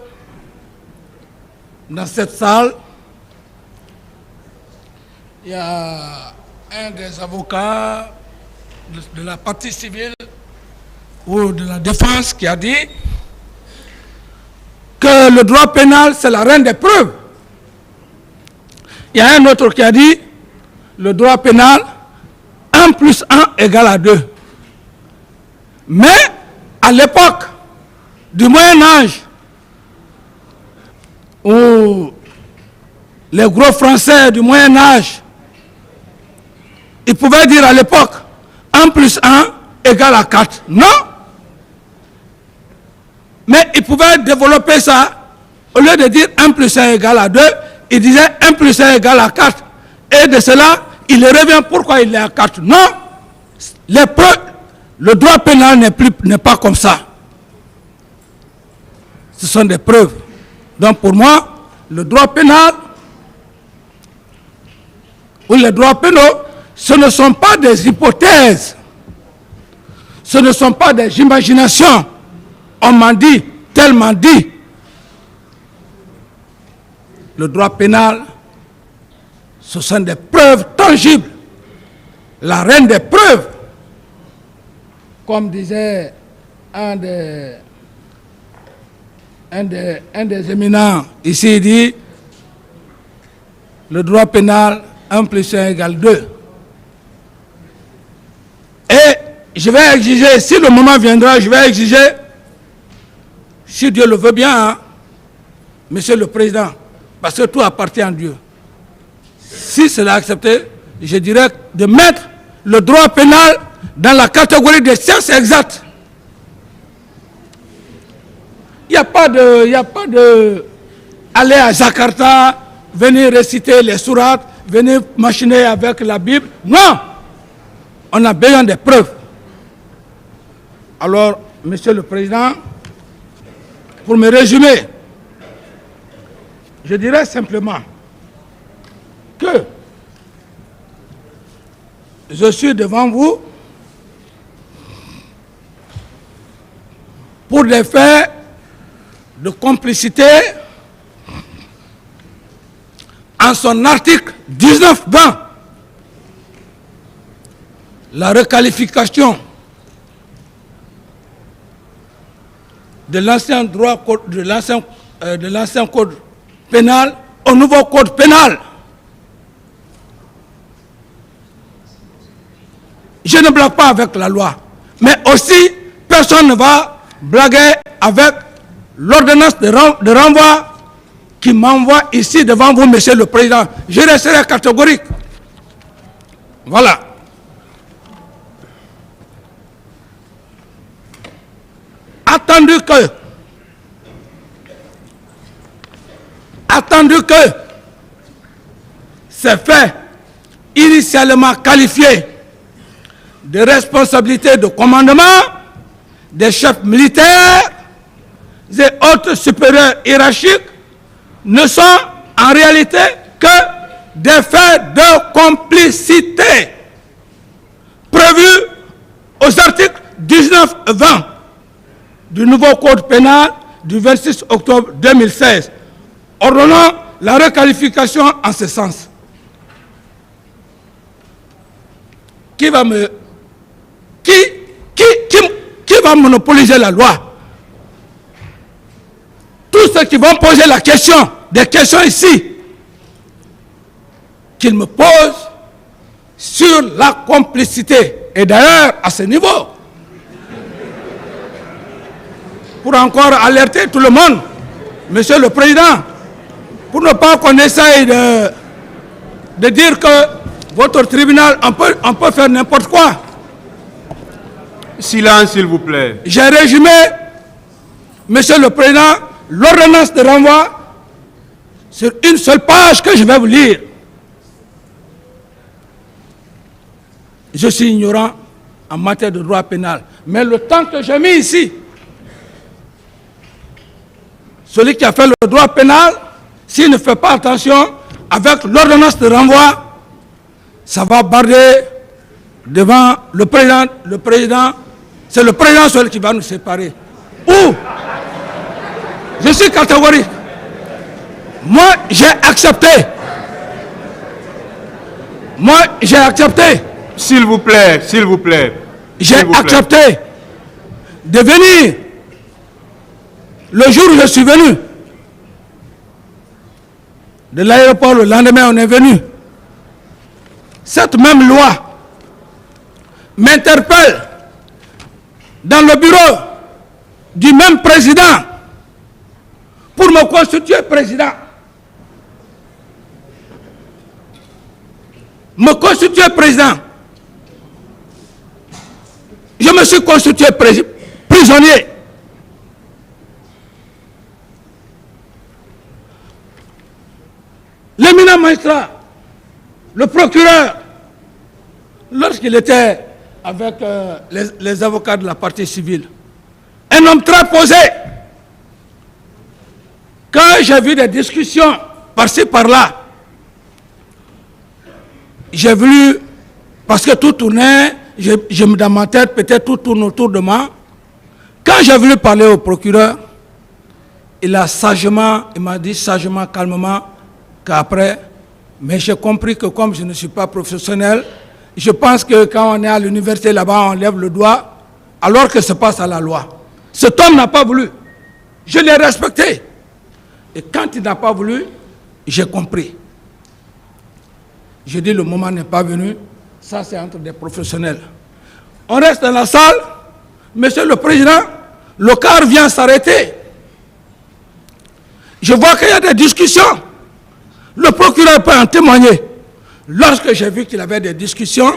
dans cette salle, il y a un des avocats de la partie civile ou de la défense qui a dit que le droit pénal, c'est la reine des preuves. Il y a un autre qui a dit le droit pénal, 1 plus 1 égale 2. Mais à l'époque du Moyen-Âge, où les gros Français du Moyen-Âge, ils pouvaient dire à l'époque 1 plus 1 égale 4. Non. Mais ils pouvaient développer ça. Au lieu de dire 1 plus 1 égale 2, ils disaient 1 plus 1 égale 4. Et de cela, il revient pourquoi il est à 4. Non. Le droit pénal n'est pas comme ça. Ce sont des preuves. Donc pour moi, le droit pénal ou les droits pénaux, ce ne sont pas des hypothèses. Ce ne sont pas des imaginations. On m'a dit, tellement dit. Le droit pénal, ce sont des preuves tangibles. La reine des preuves. Comme disait un des éminents ici, il dit le droit pénal 1 plus 1 égale 2. Et je vais exiger, si le moment viendra, je vais exiger, si Dieu le veut bien, hein, Monsieur le Président, parce que tout appartient à Dieu. Si cela est accepté, je dirais de mettre le droit pénal dans la catégorie des sciences exactes. Il n'y a pas de aller à Jakarta, venir réciter les sourates, venir machiner avec la Bible. Non! On a besoin des preuves. Alors, Monsieur le Président, pour me résumer, je dirais simplement je suis devant vous pour des faits de complicité en son article 19-20. La requalification de l'ancien droit de l'ancien code pénal au nouveau code pénal. Je ne blague pas avec la loi, mais aussi personne ne va blaguer avec l'ordonnance de renvoi qui m'envoie ici devant vous, Monsieur le Président. Je resterai catégorique. Voilà. Attendu que ces faits initialement qualifiés de responsabilité de commandement des chefs militaires et autres supérieurs hiérarchiques ne sont en réalité que des faits de complicité prévus aux articles 19-20 du nouveau code pénal du 26 octobre 2016, ordonnant la requalification en ce sens. Qui va monopoliser la loi? Tous ceux qui vont poser la question, des questions ici, qu'ils me posent sur la complicité. Et d'ailleurs, à ce niveau, pour encore alerter tout le monde, Monsieur le Président, pour ne pas qu'on essaye de dire que votre tribunal, on peut faire n'importe quoi. Silence, s'il vous plaît. J'ai résumé, Monsieur le Président, l'ordonnance de renvoi sur une seule page que je vais vous lire. Je suis ignorant en matière de droit pénal, mais le temps que j'ai mis ici, celui qui a fait le droit pénal, s'il ne fait pas attention, avec l'ordonnance de renvoi, ça va barder devant le président. C'est le président seul qui va nous séparer. Ou, je suis catégorique. Moi, j'ai accepté. S'il vous plaît, s'il vous plaît. J'ai accepté de venir le jour où je suis venu. De l'aéroport, le lendemain, on est venu. Cette même loi m'interpelle dans le bureau du même président pour me constituer président. Me constituer président. Je me suis constitué prisonnier. L'éminent magistrat, le procureur, lorsqu'il était avec les avocats de la partie civile, un homme très posé, quand j'ai vu des discussions par-ci, par-là, j'ai voulu, parce que tout tournait, dans ma tête, peut-être tout tourne autour de moi. Quand j'ai voulu parler au procureur, il m'a dit sagement, calmement, qu'après, mais j'ai compris que comme je ne suis pas professionnel, je pense que quand on est à l'université là-bas, on lève le doigt, alors que se passe à la loi. Cet homme n'a pas voulu. Je l'ai respecté. Et quand il n'a pas voulu, j'ai compris. Je dis le moment n'est pas venu, ça c'est entre des professionnels. On reste dans la salle, Monsieur le Président, le car vient s'arrêter. Je vois qu'il y a des discussions. Le procureur peut en témoigner. Lorsque j'ai vu qu'il y avait des discussions,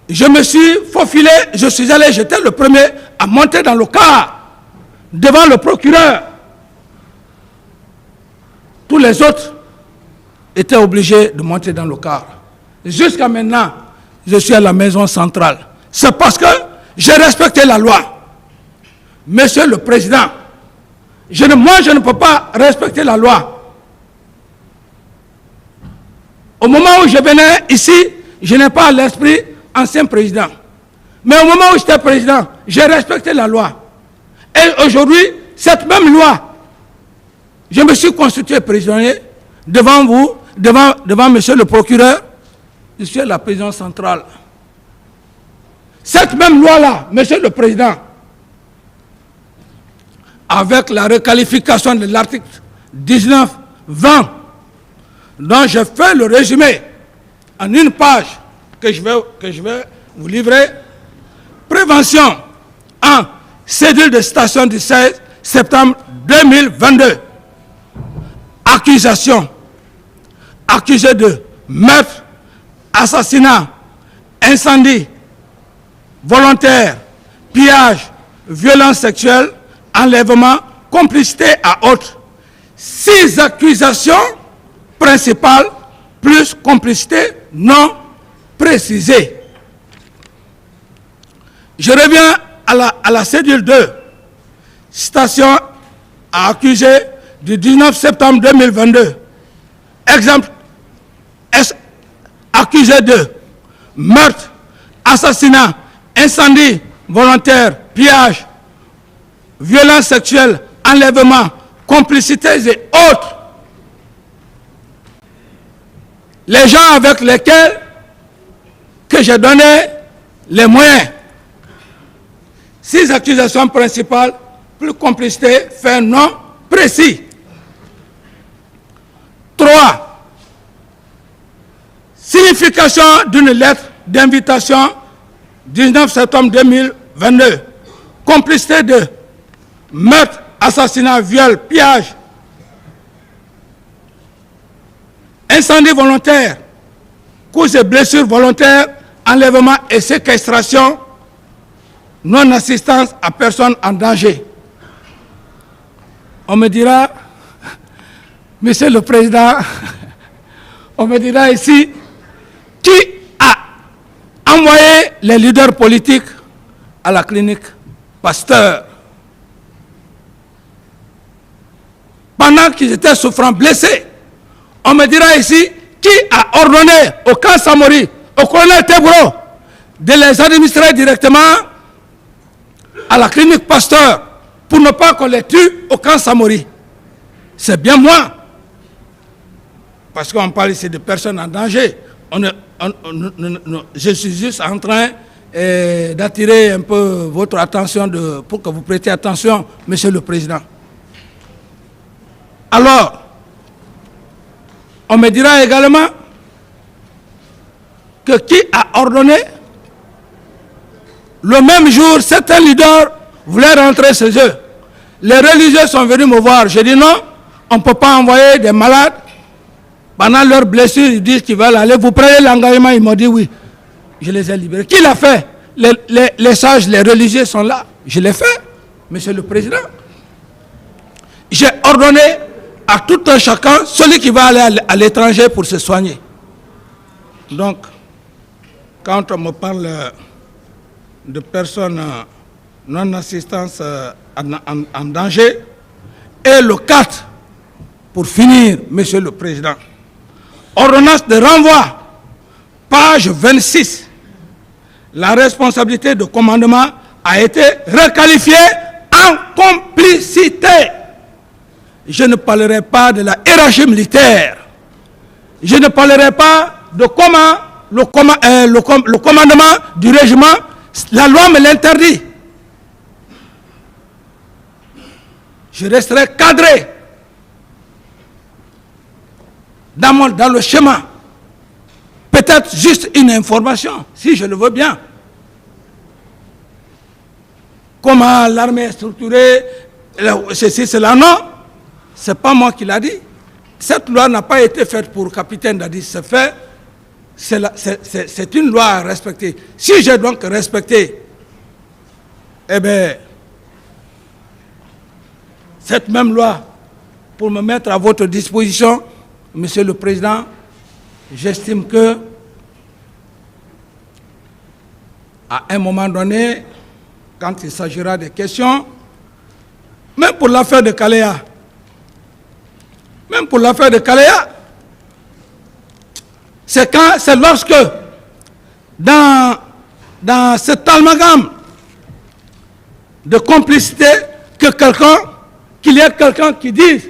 je me suis faufilé, je suis allé, j'étais le premier à monter dans le car, devant le procureur. Tous les autres étaient obligés de monter dans le car. Jusqu'à maintenant, je suis à la maison centrale. C'est parce que j'ai respecté la loi. Monsieur le Président, moi je ne peux pas respecter la loi. Au moment où je venais ici, je n'ai pas à l'esprit ancien président. Mais au moment où j'étais président, j'ai respecté la loi. Et aujourd'hui, cette même loi, je me suis constitué prisonnier devant vous, devant monsieur le procureur, je suis à la prison centrale. Cette même loi-là, monsieur le président, avec la requalification de l'article 19-20, dont je fais le résumé en une page que je vais vous livrer. Prévention en cédule de station du 16 septembre 2022. Accusation. Accusé de meurtre, assassinat, incendie, volontaire, pillage, violence sexuelle, enlèvement, complicité à autres. 6 accusations principales plus complicité non précisée. Je reviens à la cédule 2. Station à accusé du 19 septembre 2022. Exemple, accusé de meurtre, assassinat, incendie volontaire, pillage, violence sexuelle, enlèvement, complicité et autres. Les gens avec lesquels que j'ai donné les moyens. 6 accusations principales, plus complicité, fait non précis. 3. Signification d'une lettre d'invitation 19 septembre 2022. Complicité de meurtre, assassinat, viol, pillage, incendie volontaire, cause et blessures volontaires, enlèvement et séquestration, non-assistance à personne en danger. On me dira, Monsieur le Président, on me dira ici, qui a envoyé les leaders politiques à la clinique Pasteur pendant qu'ils étaient souffrants, blessés? On me dira ici, qui a ordonné au camp Samori, au colonel Tebro, de les administrer directement à la clinique Pasteur pour ne pas qu'on les tue au camp Samori? C'est bien moi. Parce qu'on parle ici de personnes en danger. Je suis juste en train d'attirer un peu votre attention pour que vous prêtiez attention, Monsieur le Président. Alors, on me dira également que qui a ordonné, le même jour, certains leaders voulaient rentrer chez eux. Les religieux sont venus me voir. J'ai dit non, on ne peut pas envoyer des malades. Pendant leurs blessures, ils disent qu'ils veulent aller. Vous prenez l'engagement, ils m'ont dit oui. Je les ai libérés. Qui l'a fait? Les sages, les religieux sont là. Je l'ai fait, Monsieur le Président. J'ai ordonné à tout un chacun, celui qui va aller à l'étranger pour se soigner. Donc, quand on me parle de personnes non-assistance en danger, et le 4, pour finir, Monsieur le Président, ordonnance de renvoi, page 26, la responsabilité de commandement a été requalifiée en complicité. Je ne parlerai pas de la hiérarchie militaire. Je ne parlerai pas de comment le commandement du régiment, la loi me l'interdit. Je resterai cadré dans le schéma. Peut-être juste une information, si je le veux bien. Comment l'armée est structurée, ceci, cela, non. Ce n'est pas moi qui l'a dit. Cette loi n'a pas été faite pour le capitaine Dadi. C'est une loi à respecter. Si j'ai donc respecté, eh bien, cette même loi, pour me mettre à votre disposition, Monsieur le Président, j'estime que, à un moment donné, quand il s'agira des questions, même pour l'affaire de Kaléa, c'est lorsque dans cet amalgame de complicité qu'il y ait quelqu'un qui dise,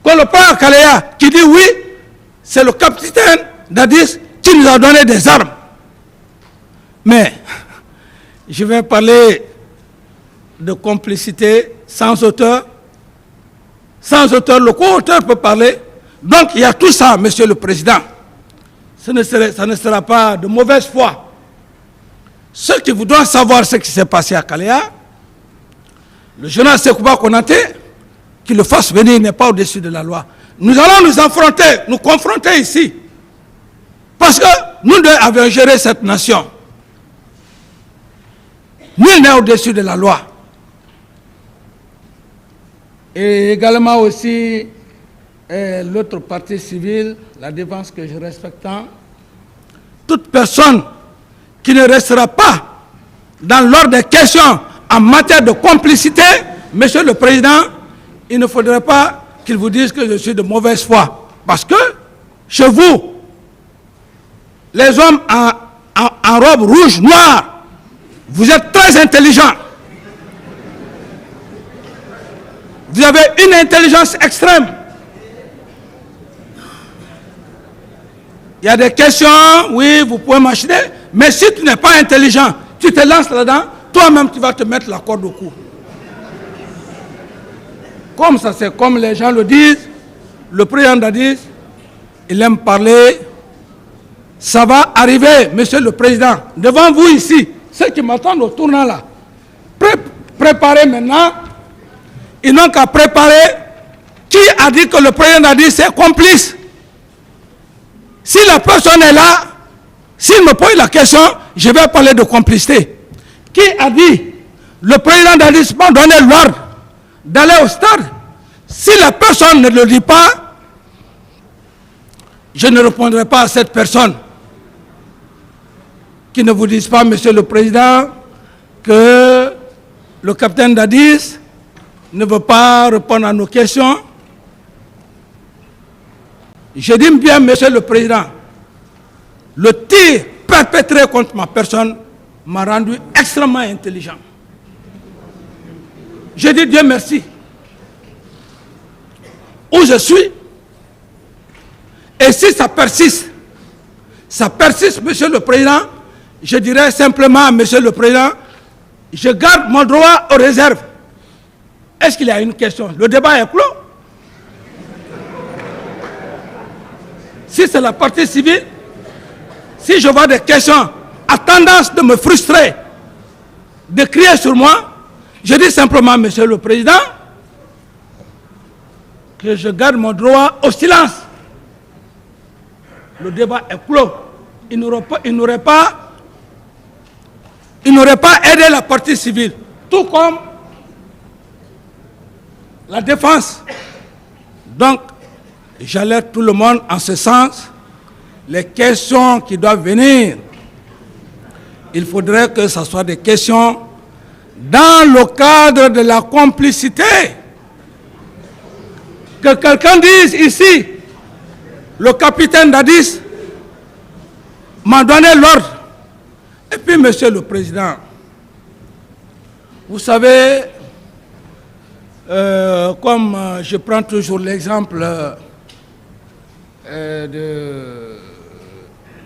qu'on le prend à Kalea, qui dit oui, c'est le capitaine Dadis qui nous a donné des armes. Mais je vais parler de complicité sans auteur. Sans auteur, le co-auteur peut parler. Donc il y a tout ça, Monsieur le Président. Ça ne sera pas de mauvaise foi. Ceux qui voudront savoir ce qui s'est passé à Kalea, le général Sekouba Konaté, qu'il le fasse venir, il n'est pas au-dessus de la loi. Nous allons nous confronter ici. Parce que nous deux avions géré cette nation. Nul n'est au-dessus de la loi. Et également aussi l'autre partie civile, la défense que je respecte tant. Toute personne qui ne restera pas dans l'ordre des questions en matière de complicité, Monsieur le Président, il ne faudrait pas qu'il vous dise que je suis de mauvaise foi. Parce que, chez vous, les hommes en robe rouge, noire, vous êtes très intelligents. Vous avez une intelligence extrême. Il y a des questions, oui, vous pouvez machiner, mais si tu n'es pas intelligent, tu te lances là-dedans, toi-même tu vas te mettre la corde au cou. Comme ça, c'est comme les gens le disent, le président Dadis, il aime parler. Ça va arriver, Monsieur le Président, devant vous ici, ceux qui m'attendent au tournant là. Préparez maintenant. Ils n'ont qu'à préparer. Qui a dit que le président Dadis est complice? Si la personne est là, s'il me pose la question, je vais parler de complicité. Qui a dit le président Dadis m'a donné l'ordre d'aller au stade? Si la personne ne le dit pas, je ne répondrai pas à cette personne. Qui ne vous dise pas, Monsieur le Président, que le capitaine Dadis ne veut pas répondre à nos questions. Je dis bien, Monsieur le Président, le tir perpétré contre ma personne m'a rendu extrêmement intelligent. Je dis Dieu merci. Où je suis, et si ça persiste, Monsieur le Président, je dirais simplement, Monsieur le Président, je garde mon droit aux réserves. Est-ce qu'il y a une question? Le débat est clos. Si c'est la partie civile, si je vois des questions à tendance de me frustrer, de crier sur moi, je dis simplement, Monsieur le Président, que je garde mon droit au silence. Le débat est clos. Il n'aurait pas aidé la partie civile, tout comme la défense. Donc, j'alerte tout le monde en ce sens. Les questions qui doivent venir, il faudrait que ce soit des questions dans le cadre de la complicité. Que quelqu'un dise ici, le capitaine Dadis m'a donné l'ordre. Et puis, Monsieur le Président, vous savez, comme je prends toujours l'exemple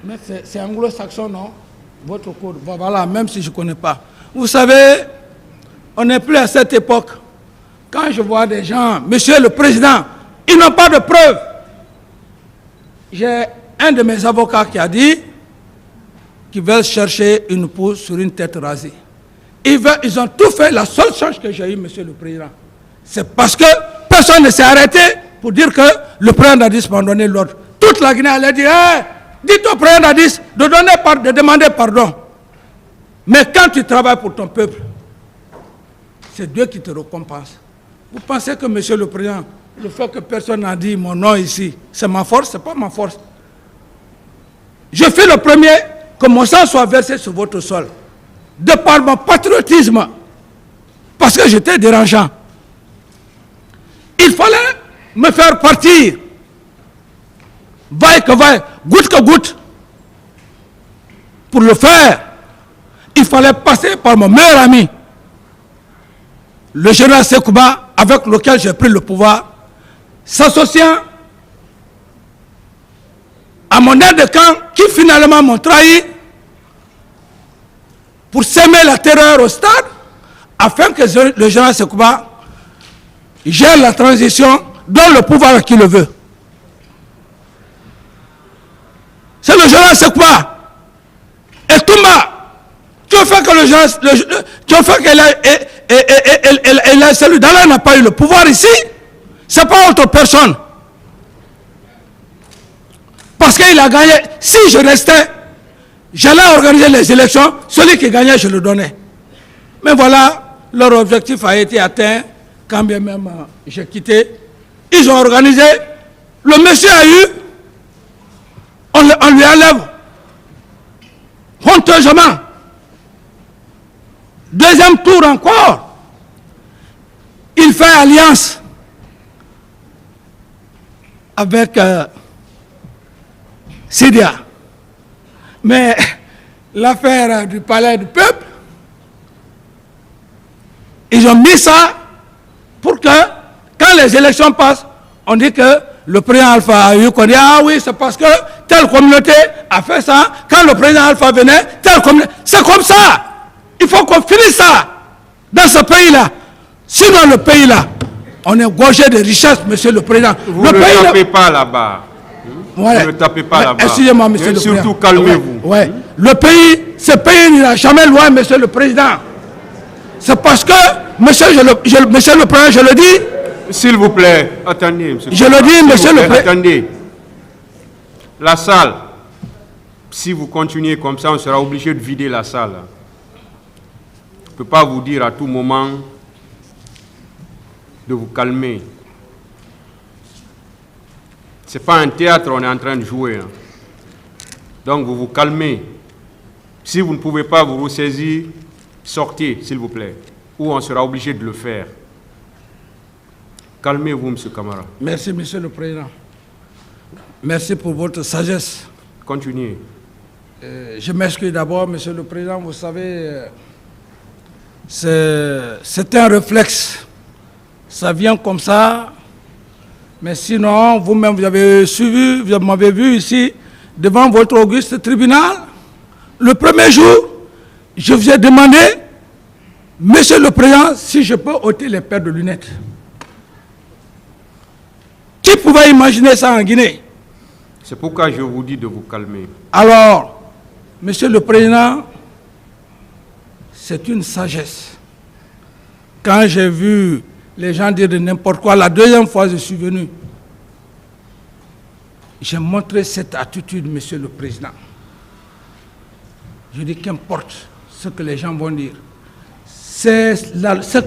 mais c'est anglo-saxon, non? Votre code, voilà, même si je ne connais pas. Vous savez, on n'est plus à cette époque. Quand je vois des gens, Monsieur le Président, ils n'ont pas de preuves. J'ai un de mes avocats qui a dit qu'ils veulent chercher une pousse sur une tête rasée. Ils ont tout fait. La seule chose que j'ai eue, Monsieur le Président, c'est parce que personne ne s'est arrêté pour dire que le président Dadis m'a donné l'ordre. Toute la Guinée allait dire, hey, dites au président Dadis de demander pardon. Mais quand tu travailles pour ton peuple, c'est Dieu qui te récompense. Vous pensez que, Monsieur le Président, le fait que personne n'a dit mon nom ici, c'est ma force? Ce n'est pas ma force. Je fais le premier que mon sang soit versé sur votre sol. De par mon patriotisme, parce que j'étais dérangeant. Il fallait me faire partir. Vaille que vaille, goutte que goutte. pour le faire, il fallait passer par mon meilleur ami, le général Sekouba, avec lequel j'ai pris le pouvoir, s'associant à mon aide de camp qui finalement m'ont trahi pour semer la terreur au stade afin que le général Sekouba gère la transition, donne le pouvoir à qui le veut. C'est le général Sekouba et Toumba qui ont fait que le général, qui ont fait que celui d'Allah n'a pas eu le pouvoir ici. C'est pas autre personne. Parce qu'il a gagné. Si je restais, j'allais organiser les élections. Celui qui gagnait, je le donnais. Mais voilà, leur objectif a été atteint. Quand bien même j'ai quitté, ils ont organisé. Le monsieur a eu, on lui enlève honteusement. Deuxième tour encore, il fait alliance avec Sidia. Mais l'affaire du palais du peuple, ils ont mis ça pour que, quand les élections passent, on dit que le président Alpha a eu qu'on dit, ah oui, c'est parce que telle communauté a fait ça. Quand le président Alpha venait, telle communauté. C'est comme ça. Il faut qu'on finisse ça dans ce pays-là. Sinon, le pays-là, on est gorgé de richesses, monsieur le président. Vous le ne pays tapez pas là-bas. Ouais. Vous ne tapez pas là-bas. Excusez-moi, monsieur le président. Surtout, calmez-vous. Ouais. Le pays, ce pays n'ira jamais loin, monsieur le président. C'est parce que, monsieur le président, je le dis. S'il vous plaît, attendez, monsieur. Je le dis, monsieur le président. Attendez. La salle, si vous continuez comme ça, on sera obligé de vider la salle. Je ne peux pas vous dire à tout moment de vous calmer. Ce n'est pas un théâtre, on est en train de jouer. Donc vous vous calmez. Si vous ne pouvez pas vous ressaisir, sortez, s'il vous plaît. Ou on sera obligé de le faire. Calmez-vous, monsieur Camara. Merci, monsieur le président. Merci pour votre sagesse. Continuez. Je m'excuse d'abord, monsieur le président. Vous savez, c'est un réflexe. Ça vient comme ça. Mais sinon, vous-même, vous avez suivi, vous m'avez vu ici, devant votre auguste tribunal. Le premier jour, je vous ai demandé, monsieur le président, si je peux ôter les paires de lunettes. Qui pouvait imaginer ça en Guinée? C'est pourquoi je vous dis de vous calmer. Alors, monsieur le président, c'est une sagesse. Quand j'ai vu les gens dire de n'importe quoi, la deuxième fois je suis venu, j'ai montré cette attitude, monsieur le président. Je dis qu'importe ce que les gens vont dire. C'est ce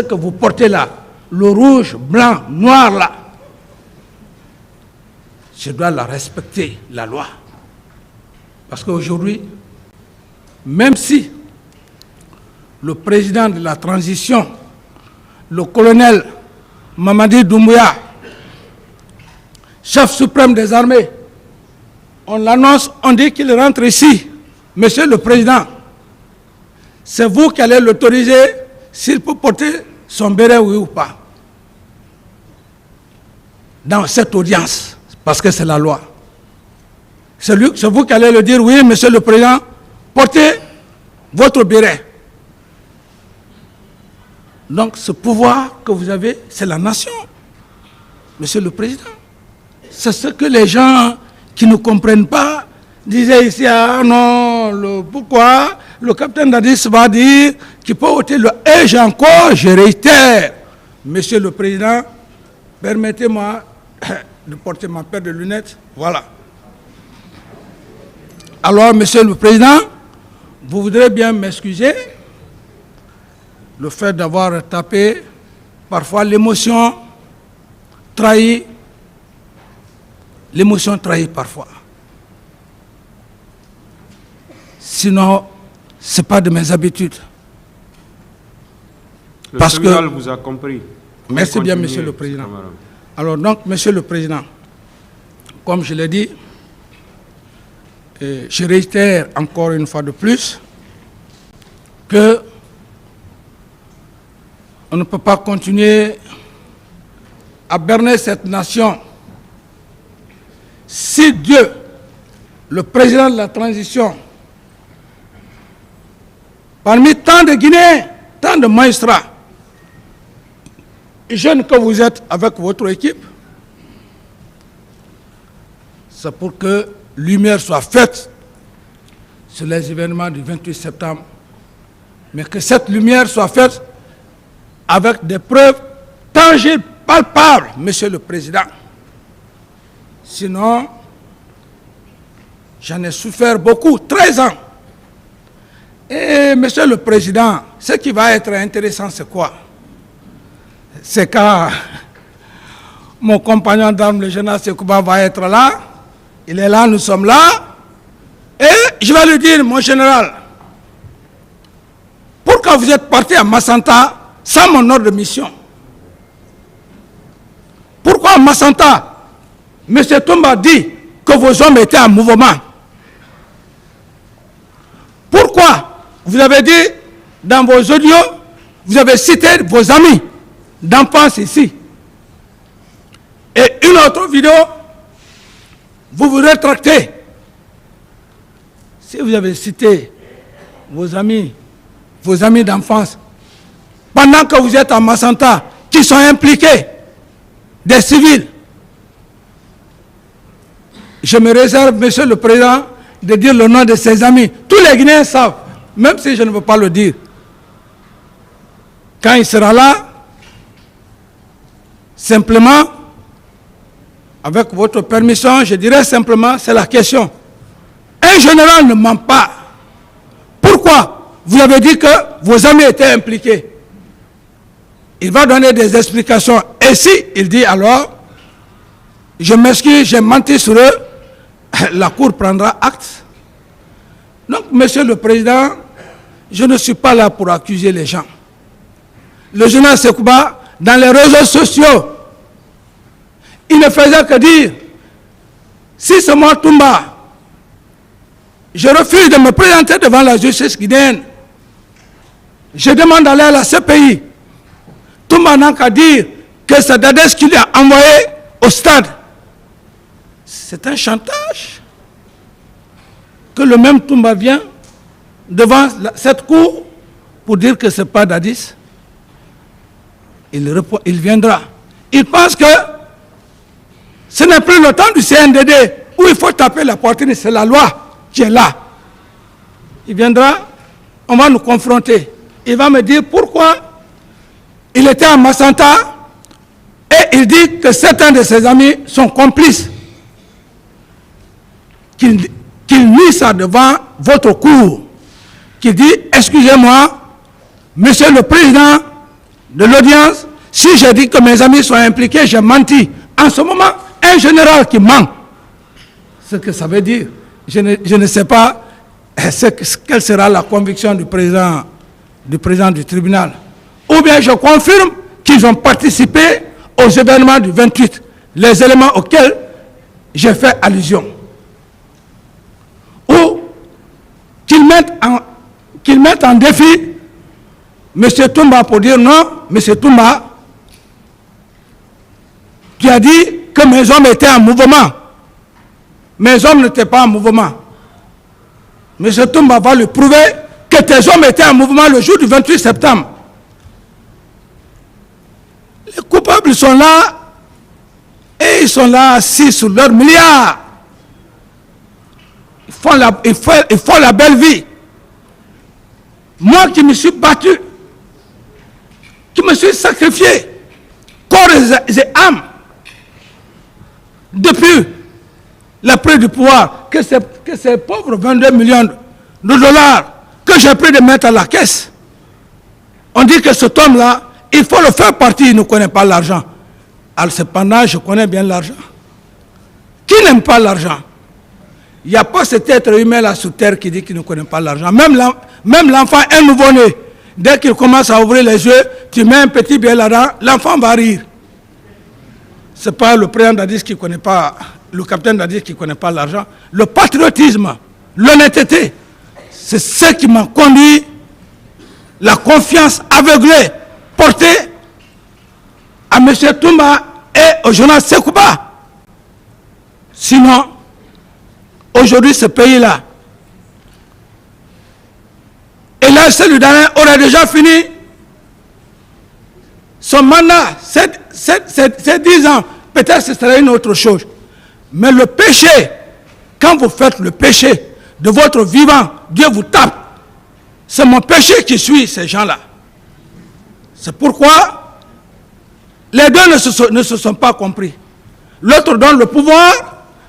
que vous portez là, le rouge, blanc, noir là. Je dois la respecter, la loi. Parce qu'aujourd'hui, même si le président de la transition, le colonel Mamadi Doumbouya, chef suprême des armées, on l'annonce, on dit qu'il rentre ici. Monsieur le président, c'est vous qui allez l'autoriser s'il peut porter son béret, oui ou pas. Dans cette audience, parce que c'est la loi. C'est vous qui allez le dire, oui, monsieur le président, portez votre béret. Donc ce pouvoir que vous avez, c'est la nation, monsieur le président. C'est ce que les gens qui ne comprennent pas disaient ici, ah non, pourquoi le capitaine Dadis va dire qu'il peut ôter le... Et je réitère, monsieur le président, permettez-moi de porter ma paire de lunettes, voilà. Alors, monsieur le président, vous voudrez bien m'excuser le fait d'avoir tapé, parfois l'émotion trahit parfois. Sinon, ce n'est pas de mes habitudes. Le tribunal vous a compris. Merci bien, monsieur le président. Alors donc, monsieur le président, comme je l'ai dit, Et je réitère encore une fois de plus que on ne peut pas continuer à berner cette nation. Si Dieu, le président de la transition, parmi tant de Guinéens, tant de magistrats, jeunes que vous êtes avec votre équipe, c'est pour que lumière soit faite sur les événements du 28 septembre, mais que cette lumière soit faite avec des preuves tangibles, palpables, Monsieur le Président. Sinon, j'en ai souffert beaucoup, 13 ans. Et Monsieur le Président, ce qui va être intéressant, c'est quoi? C'est quand mon compagnon d'armes, le général Sekouba, va être là. Il est là, nous sommes là. Et je vais lui dire, mon général, pourquoi vous êtes parti à Massanta sans mon ordre de mission? Pourquoi à Massanta, M. Toumba dit que vos hommes étaient en mouvement? Pourquoi vous avez dit dans vos audios, vous avez cité vos amis d'enfance ici? Et une autre vidéo, vous vous rétractez. Si vous avez cité vos amis d'enfance, pendant que vous êtes à Massanta, qui sont impliqués, des civils, je me réserve, Monsieur le Président, de dire le nom de ses amis. Tous les Guinéens savent, même si je ne veux pas le dire. Quand il sera là, simplement, avec votre permission, je dirais simplement, c'est la question. Un général ne ment pas. Pourquoi vous avez dit que vos amis étaient impliqués? Il va donner des explications. Et si il dit alors, je m'excuse, j'ai menti sur eux, la Cour prendra acte. Donc, Monsieur le Président, je ne suis pas là pour accuser les gens. Le général Sekouba, dans les réseaux sociaux, il ne faisait que dire, si c'est moi Toumba, je refuse de me présenter devant la justice guinéenne. Je demande d'aller à la CPI. Toumba n'a qu'à dire que c'est Dadès qui l'a envoyé au stade. C'est un chantage. Que le même Toumba vient devant cette cour pour dire que ce n'est pas Dadis. Il viendra. Il pense que ce n'est plus le temps du CNDD où il faut taper la poitrine, c'est la loi qui est là. Il viendra, on va nous confronter. Il va me dire pourquoi il était à Massanta et il dit que certains de ses amis sont complices. Qu'il nie ça devant votre cour. Qu'il dit, excusez-moi, Monsieur le Président de l'audience, si j'ai dit que mes amis sont impliqués, j'ai menti. En ce moment, un général qui ment, ce que ça veut dire, je ne sais pas quelle sera la conviction du président du tribunal. Ou bien je confirme qu'ils ont participé aux événements du 28, les éléments auxquels j'ai fait allusion. Ou qu'ils mettent en défi M. Toumba pour dire non, M. Toumba, tu as dit que mes hommes étaient en mouvement. Mes hommes n'étaient pas en mouvement. M. Toumba va lui prouver que tes hommes étaient en mouvement le jour du 28 septembre. Les coupables sont là et ils sont là assis sur leurs milliards. Ils font la belle vie. Moi qui me suis battu, qui me suis sacrifié, corps et âme, depuis la prise du pouvoir, que ces pauvres 22 millions de dollars que j'ai pris de mettre à la caisse, on dit que cet homme-là, il faut le faire partie, il ne connaît pas l'argent. Alors cependant, je connais bien l'argent. Qui n'aime pas l'argent? Il n'y a pas cet être humain-là sur terre qui dit qu'il ne connaît pas l'argent. Même l'enfant, un nouveau-né, dès qu'il commence à ouvrir les yeux, tu mets un petit billet là-dedans, l'enfant va rire. Ce n'est pas le président Dadis qui ne connaît pas, le capitaine Dadis qui ne connaît pas l'argent. Le patriotisme l'honnêteté. C'est ce qui m'a conduit, la confiance aveuglée portée à M. Toumba et au journal Sekouba. Sinon, aujourd'hui, ce pays-là, et là, celui d'Alain aurait déjà fini son mandat, c'est 10 ans. Peut-être ce serait une autre chose. Mais le péché, quand vous faites le péché de votre vivant, Dieu vous tape. C'est mon péché qui suit ces gens-là. C'est pourquoi les deux ne se sont pas compris. L'autre donne le pouvoir,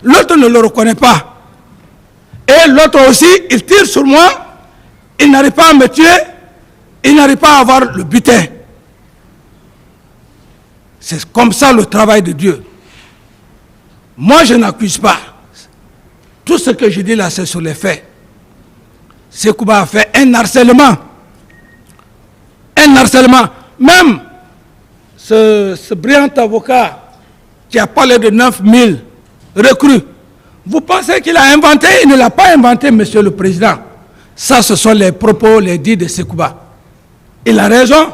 l'autre ne le reconnaît pas. Et l'autre aussi, il tire sur moi, il n'arrive pas à me tuer, il n'arrive pas à avoir le butin. C'est comme ça le travail de Dieu. Moi, je n'accuse pas. Tout ce que je dis là, c'est sur les faits. Sekouba a fait un harcèlement. Un harcèlement. Même ce brillant avocat qui a parlé de 9000 recrues, vous pensez qu'il a inventé? Il ne l'a pas inventé, monsieur le président. Ça, ce sont les propos, les dits de Sekouba. Il a raison.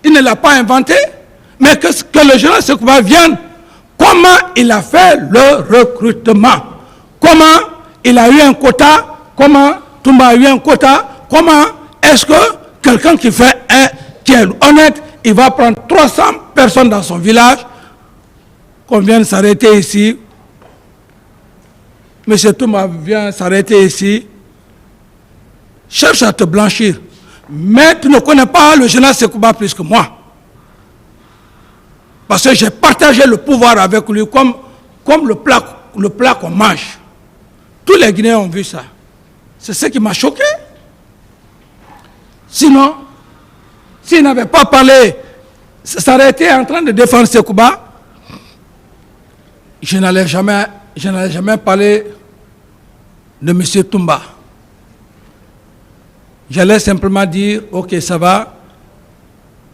Il ne l'a pas inventé. Mais que le général Sekouba vienne, comment il a fait le recrutement? Comment il a eu un quota? Comment Toumba a eu un quota? Comment est-ce que quelqu'un qui est honnête, il va prendre 300 personnes dans son village, qu'on vienne s'arrêter ici, M. Toumba vient s'arrêter ici, cherche à te blanchir, mais tu ne connais pas le général Sekouba plus que moi. Parce que j'ai partagé le pouvoir avec lui comme le plat qu'on mange. Tous les Guinéens ont vu ça. C'est ce qui m'a choqué. Sinon, s'il n'avait pas parlé, s'arrêter en train de défendre Sekouba, je n'allais jamais parler de M. Toumba. J'allais simplement dire, ok, ça va,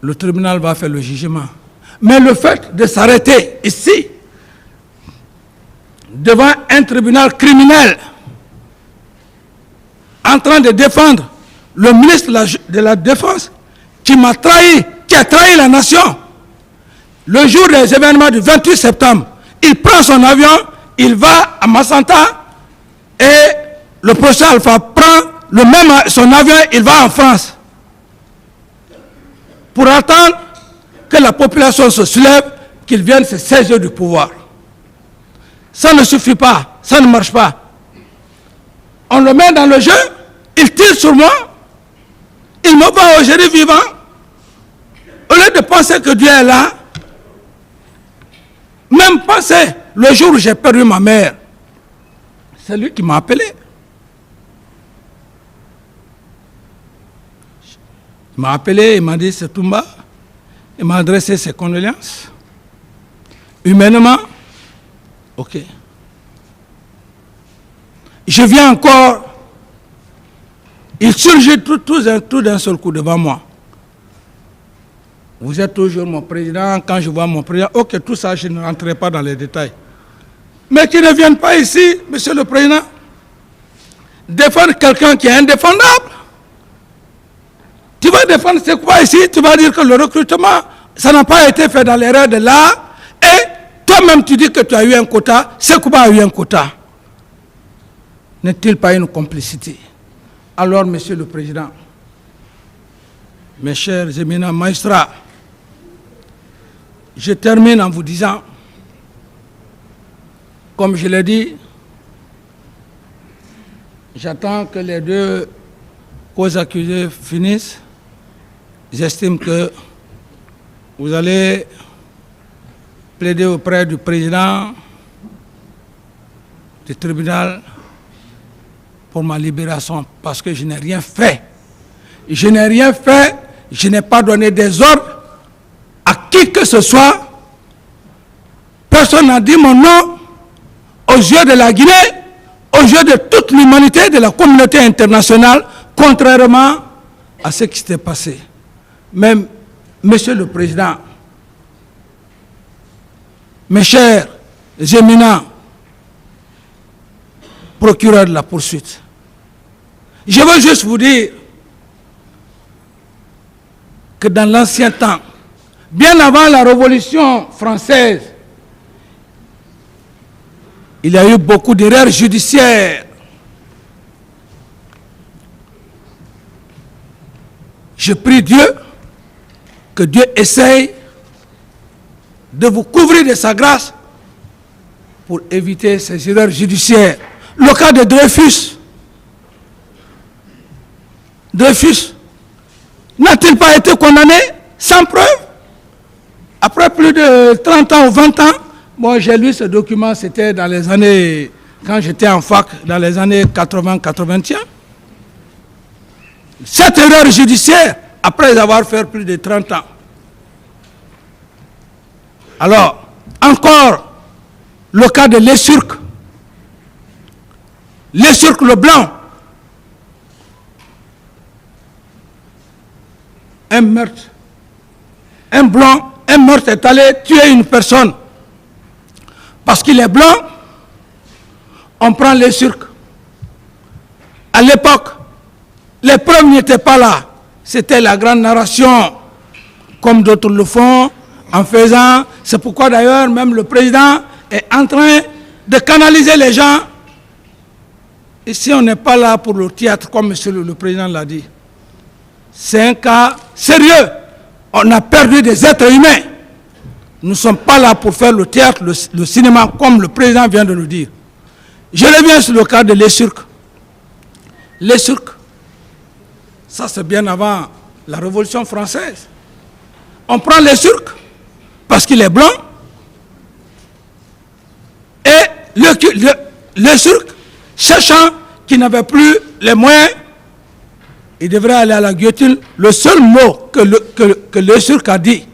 le tribunal va faire le jugement. Mais le fait de s'arrêter ici, devant un tribunal criminel, en train de défendre le ministre de la Défense, qui m'a trahi, qui a trahi la nation, le jour des événements du 28 septembre, il prend son avion, il va à Massanta, et le professeur Alpha prend son avion, il va en France, pour attendre que la population se soulève, qu'ils viennent se saisir du pouvoir. Ça ne suffit pas, ça ne marche pas. On le met dans le jeu, il tire sur moi, il me bat aujourd'hui vivant. Au lieu de penser que Dieu est là, même penser le jour où j'ai perdu ma mère, c'est lui qui m'a appelé. Il m'a appelé, il m'a dit c'est Toumba. Il m'a adressé ses condoléances. Humainement, ok. Je viens encore, il surgit tout d'un seul coup devant moi. Vous êtes toujours mon président, quand je vois mon président, ok, tout ça, je ne rentrerai pas dans les détails. Mais qu'ils ne viennent pas ici, monsieur le président, défendre quelqu'un qui est indéfendable. Tu vas défendre c'est quoi ici? Tu vas dire que le recrutement, ça n'a pas été fait dans l'erreur de l'art. Et toi-même, tu dis que tu as eu un quota. Sekouba a eu un quota. N'est-il pas une complicité? Alors, monsieur le président, mes chers éminents magistrats, je termine en vous disant, comme je l'ai dit, j'attends que les deux causes accusées finissent. J'estime que vous allez plaider auprès du président du tribunal pour ma libération parce que je n'ai rien fait. Je n'ai rien fait, je n'ai pas donné des ordres à qui que ce soit. Personne n'a dit mon nom aux yeux de la Guinée, aux yeux de toute l'humanité, de la communauté internationale, contrairement à ce qui s'était passé. Même, monsieur le président, mes chers éminents procureur de la poursuite. Je veux juste vous dire que dans l'ancien temps, bien avant la Révolution française, il y a eu beaucoup d'erreurs judiciaires. Je prie Dieu, que Dieu essaye de vous couvrir de sa grâce pour éviter ces erreurs judiciaires. Le cas de Dreyfus. Dreyfus n'a-t-il pas été condamné sans preuve? Après plus de 30 ans ou 20 ans, bon, j'ai lu ce document, c'était dans les années, quand j'étais en fac, dans les années 80-81. Cette erreur judiciaire, après avoir fait plus de 30 ans. Alors, encore, le cas de Lesurque. Lesurque le Blanc. Un meurtre. Un blanc, un meurtre est allé tuer une personne. Parce qu'il est blanc, on prend Lesurque. À l'époque, les preuves n'étaient pas là. C'était la grande narration, comme d'autres le font, en faisant. C'est pourquoi d'ailleurs, même le président est en train de canaliser les gens. Ici, on n'est pas là pour le théâtre, comme monsieur le président l'a dit. C'est un cas sérieux. On a perdu des êtres humains. Nous ne sommes pas là pour faire le théâtre, le cinéma, comme le président vient de nous dire. Je reviens sur le cas de Lesurque. Lesurque, ça c'est bien avant la Révolution française. On prend Lesurque parce qu'il est blanc. Et Lesurque, sachant qu'il n'avait plus les moyens, il devrait aller à la guillotine. Le seul mot que Lesurque a dit,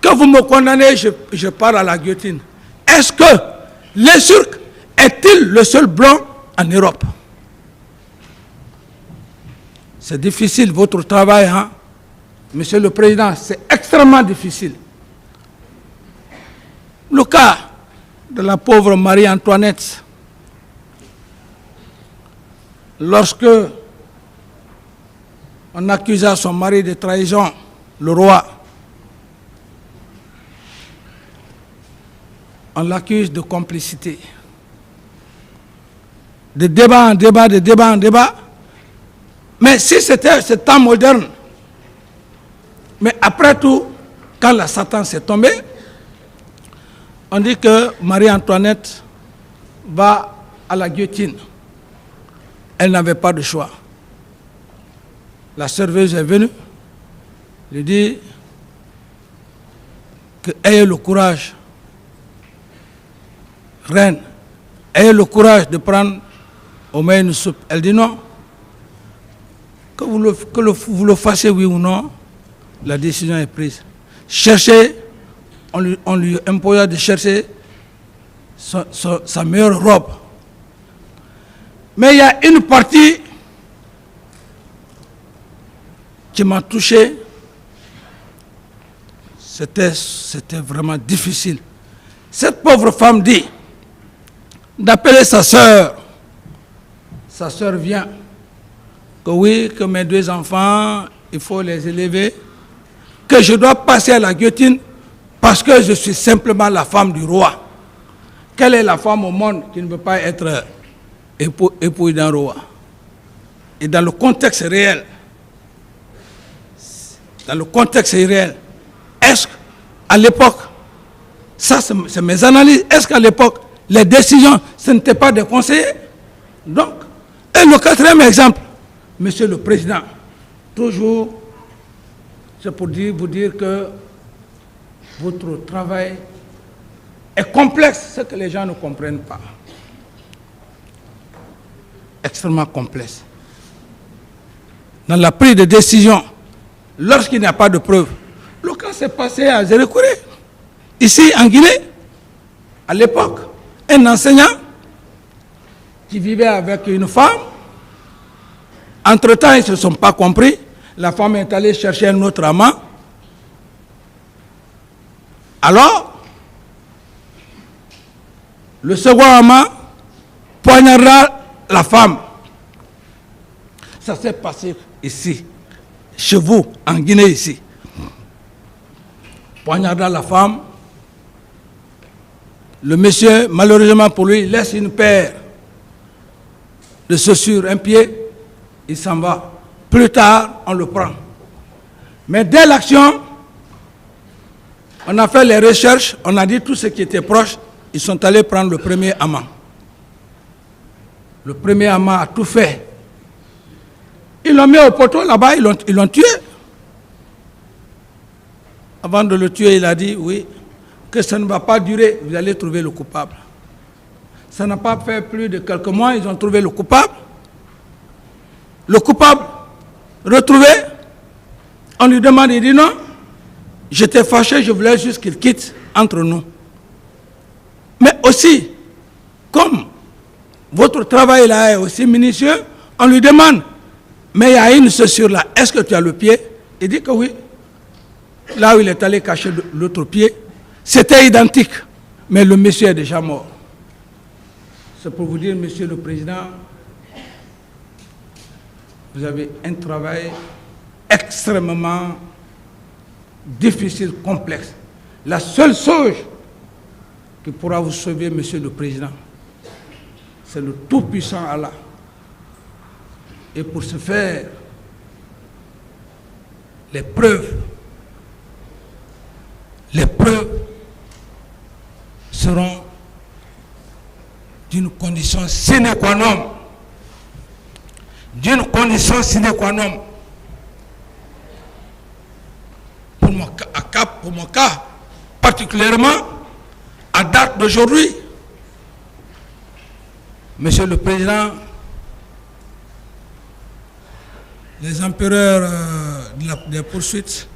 que vous me condamnez, je pars à la guillotine. Est-ce que Lesurque est-il le seul blanc en Europe? C'est difficile votre travail, hein? Monsieur le Président, c'est extrêmement difficile. Le cas de la pauvre Marie-Antoinette, lorsque on accusa son mari de trahison, le roi, on l'accuse de complicité. De débat en débat, de débat en débat. Mais si c'était ce temps moderne, mais après tout, quand la Satan s'est tombé, on dit que Marie-Antoinette va à la guillotine. Elle n'avait pas de choix. La serveuse est venue, lui dit que ayez le courage, reine, ayez le courage de prendre au moins une soupe. Elle dit non. Que vous le fassiez, oui ou non, la décision est prise. Cherchez, on lui imposa de chercher sa meilleure robe. Mais il y a une partie qui m'a touché. C'était vraiment difficile. Cette pauvre femme dit d'appeler sa sœur. Sa sœur vient. Que oui, que mes deux enfants, il faut les élever. Que je dois passer à la guillotine parce que je suis simplement la femme du roi. Quelle est la femme au monde qui ne veut pas être épouse d'un roi? Et dans le contexte réel, est-ce qu'à l'époque, ça c'est mes analyses, est-ce qu'à l'époque, les décisions, ce n'étaient pas des conseillers? Donc, et le quatrième exemple, Monsieur le Président, toujours, c'est pour vous dire que votre travail est complexe, ce que les gens ne comprennent pas. Extrêmement complexe. Dans la prise de décision, lorsqu'il n'y a pas de preuves, le cas s'est passé à Zérékouré, ici en Guinée, à l'époque, un enseignant qui vivait avec une femme. Entre-temps, ils ne se sont pas compris. La femme est allée chercher un autre amant. Alors, le second amant poignarda la femme. Ça s'est passé ici, chez vous, en Guinée, ici. Poignarda la femme. Le monsieur, malheureusement pour lui, laisse une paire de chaussures, un pied, il s'en va. Plus tard, on le prend. Mais dès l'action, on a fait les recherches, on a dit tous ceux qui étaient proches, ils sont allés prendre le premier amant. Le premier amant a tout fait. Ils l'ont mis au poteau là-bas, ils l'ont tué. Avant de le tuer, il a dit, oui, que ça ne va pas durer, vous allez trouver le coupable. Ça n'a pas fait plus de quelques mois, ils ont trouvé le coupable. Le coupable, retrouvé, on lui demande, il dit non, j'étais fâché, je voulais juste qu'il quitte entre nous. Mais aussi, comme votre travail là est aussi minutieux, on lui demande, mais il y a une chaussure là, est-ce que tu as le pied? Il dit que oui. Là où il est allé cacher l'autre pied, c'était identique, mais le monsieur est déjà mort. C'est pour vous dire, Monsieur le Président, vous avez un travail extrêmement difficile, complexe. La seule chose qui pourra vous sauver, Monsieur le Président, c'est le tout-puissant Allah. Et pour ce faire, les preuves seront d'une condition sine qua non. D'une condition sine qua non. Pour mon cas, particulièrement, à date d'aujourd'hui, Monsieur le Président, les empereurs des poursuites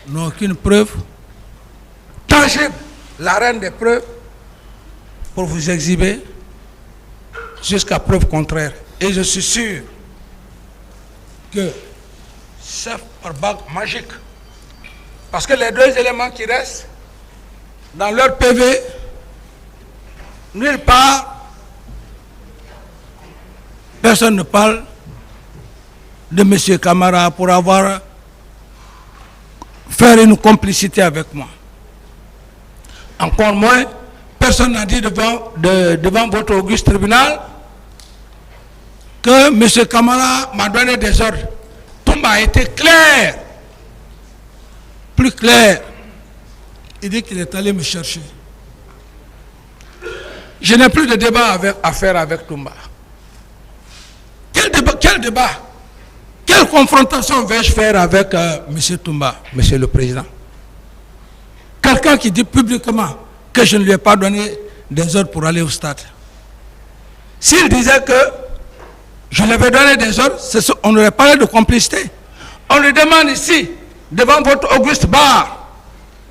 n'ont aucune preuve tangible, la reine des preuves, pour vous exhiber jusqu'à preuve contraire. Et je suis sûr que c'est par bague magique. Parce que les deux éléments qui restent dans leur PV, nulle part, personne ne parle de M. Camara pour avoir fait une complicité avec moi. Encore moins, personne n'a dit devant votre auguste tribunal que M. Camara m'a donné des ordres. Tout m'a été clair, plus clair. Il dit qu'il est allé me chercher. Je n'ai plus de débat à faire avec Toumba. Quel débat? Quelle confrontation vais-je faire avec M. Toumba, M. le Président? Quelqu'un qui dit publiquement que je ne lui ai pas donné des ordres pour aller au stade. S'il disait que je lui avais donné des ordres, on aurait parlé de complicité. On lui demande ici, devant votre auguste bar,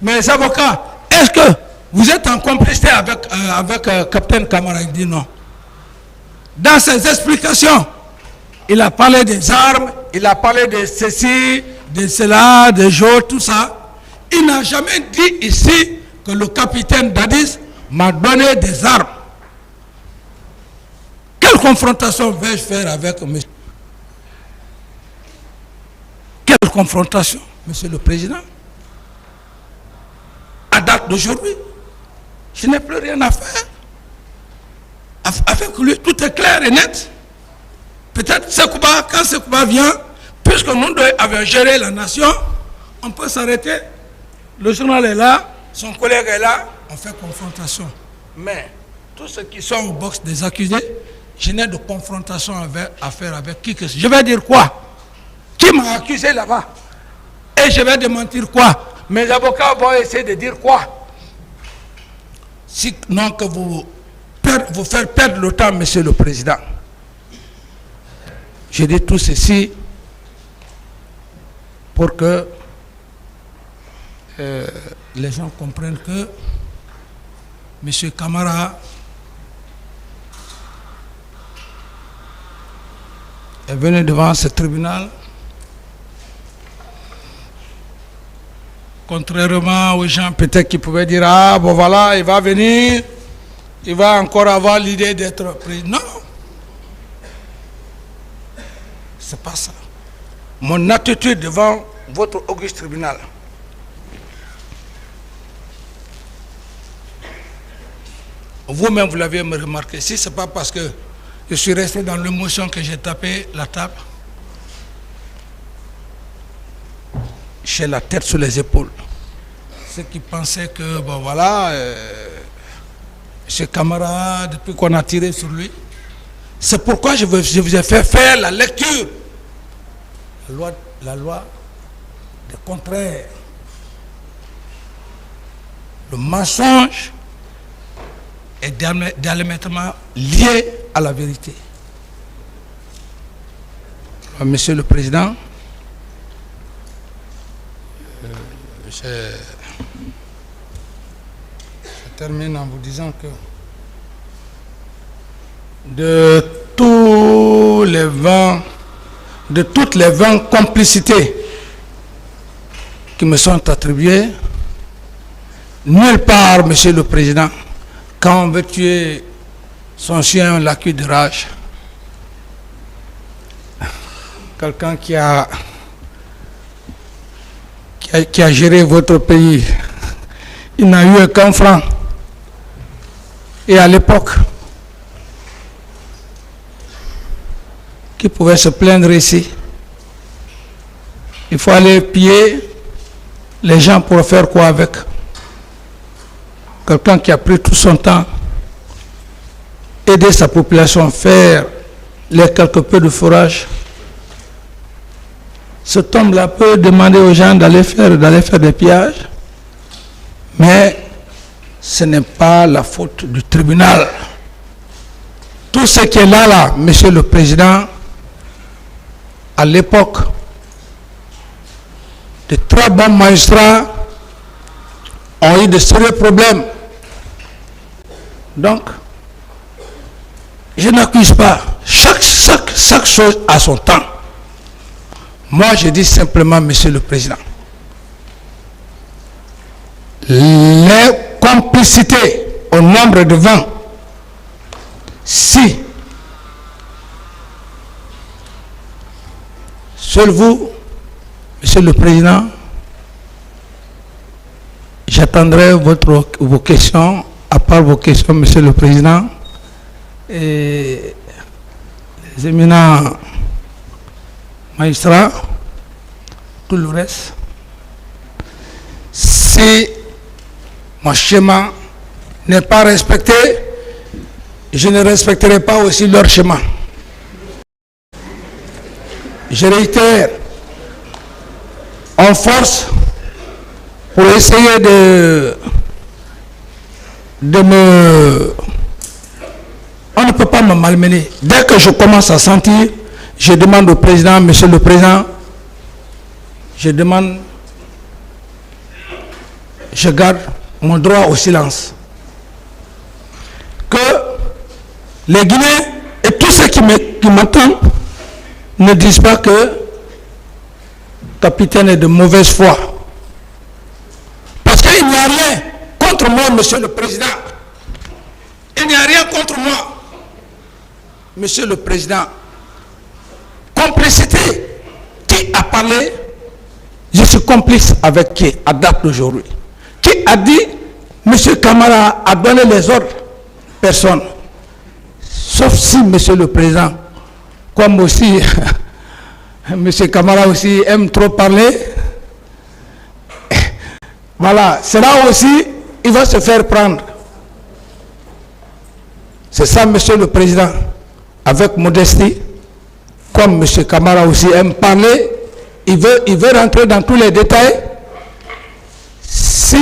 mes avocats, est-ce que vous êtes en complicité avec Capitaine Camara? Il dit non. Dans ses explications, il a parlé des armes, il a parlé de ceci, de cela, des jeux, tout ça. Il n'a jamais dit ici que le capitaine Dadis m'a donné des armes. Quelle confrontation vais-je faire avec monsieur? Quelle confrontation, Monsieur le Président? À date d'aujourd'hui, je n'ai plus rien à faire. Avec lui, tout est clair et net. Peut-être Sekouba, quand Sekouba vient, puisque nous avions géré la nation, on peut s'arrêter. Le journal est là, son collègue est là, on fait confrontation. Mais tous ceux qui sont au box des accusés, je n'ai de confrontation à faire avec qui que ce soit. Je vais dire quoi? Qui m'a accusé là-bas? Et je vais démentir quoi? Mes avocats vont essayer de dire quoi? Sinon que vous faire perdre le temps, Monsieur le Président. Je dis tout ceci pour que les gens comprennent que M. Camara est venu devant ce tribunal, contrairement aux gens peut-être qui pouvaient dire ah bon voilà, il va venir il va encore avoir l'idée d'être président. Non. C'est pas ça. Mon attitude devant votre auguste tribunal. Vous-même, vous l'avez remarqué. Si ce n'est pas parce que je suis resté dans l'émotion que j'ai tapé la table, j'ai la tête sur les épaules. Ceux qui pensaient que, bon voilà, ce camarade, depuis qu'on a tiré sur lui, c'est pourquoi je vous ai fait faire la lecture. La loi des contraires. Le mensonge est diamétralement lié à la vérité. Alors, Monsieur le Président, je termine en vous disant que de toutes les 20 complicités qui me sont attribuées, nulle part, Monsieur le Président, quand on veut tuer son chien, on l'accuse de rage. Quelqu'un qui a géré votre pays, il n'a eu qu'un franc. Et à l'époque, qui pouvait se plaindre ici? Il faut aller piller les gens pour faire quoi avec? Quelqu'un qui a pris tout son temps, aider sa population, faire les quelques peu de forage. Cet homme-là peut demander aux gens d'aller faire des pillages, mais ce n'est pas la faute du tribunal. Tout ce qui est là, Monsieur le Président, à l'époque, de très bons magistrats ont eu de sérieux problèmes. Donc, je n'accuse pas. Chaque chose a son temps. Moi, je dis simplement, Monsieur le Président, les complicités au nombre de 20, si seul vous, Monsieur le Président, j'attendrai vos questions, à part vos questions, Monsieur le Président, et les éminents magistrats, tout le reste. Si mon schéma n'est pas respecté, je ne respecterai pas aussi leur schéma. Je réitère, on force pour essayer de me... On ne peut pas me malmener. Dès que je commence à sentir, je demande au président, Monsieur le Président, je garde mon droit au silence. Que les Guinéens et tous ceux qui m'entendent ne disent pas que le capitaine est de mauvaise foi. Parce qu'il n'y a rien contre moi, Monsieur le Président. Il n'y a rien contre moi. Monsieur le Président, complicité, qui a parlé? Je suis complice avec qui à date d'aujourd'hui? Qui a dit, Monsieur Camara a donné les ordres? Personne. Sauf si, Monsieur le Président, comme aussi, Monsieur Camara aussi aime trop parler, voilà, c'est là aussi, il va se faire prendre. C'est ça, Monsieur le Président, avec modestie, comme M. Camara aussi aime parler, il veut rentrer dans tous les détails. Si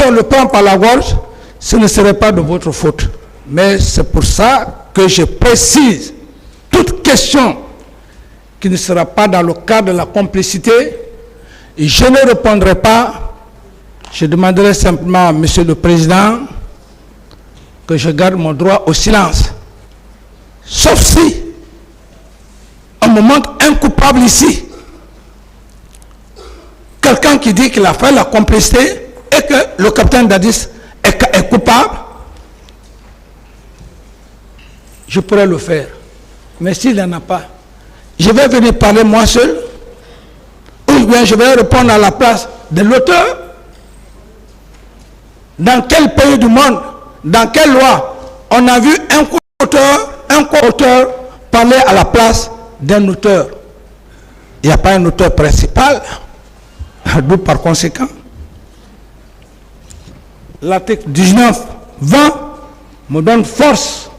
on le prend par la gorge, ce ne serait pas de votre faute. Mais c'est pour ça que je précise, toute question qui ne sera pas dans le cadre de la complicité, je ne répondrai pas. Je demanderai simplement à M. le Président que je garde mon droit au silence. Sauf si on me montre un coupable ici. Quelqu'un qui dit qu'il a fait la complicité et que le capitaine Dadis est coupable, je pourrais le faire. Mais s'il n'y en a pas, je vais venir parler moi seul, ou bien je vais répondre à la place de l'auteur. Dans quel pays du monde, dans quelle loi, on a vu un co-auteur parler à la place d'un auteur? Il n'y a pas un auteur principal. D'où par conséquent, l'article 19-20 me donne force.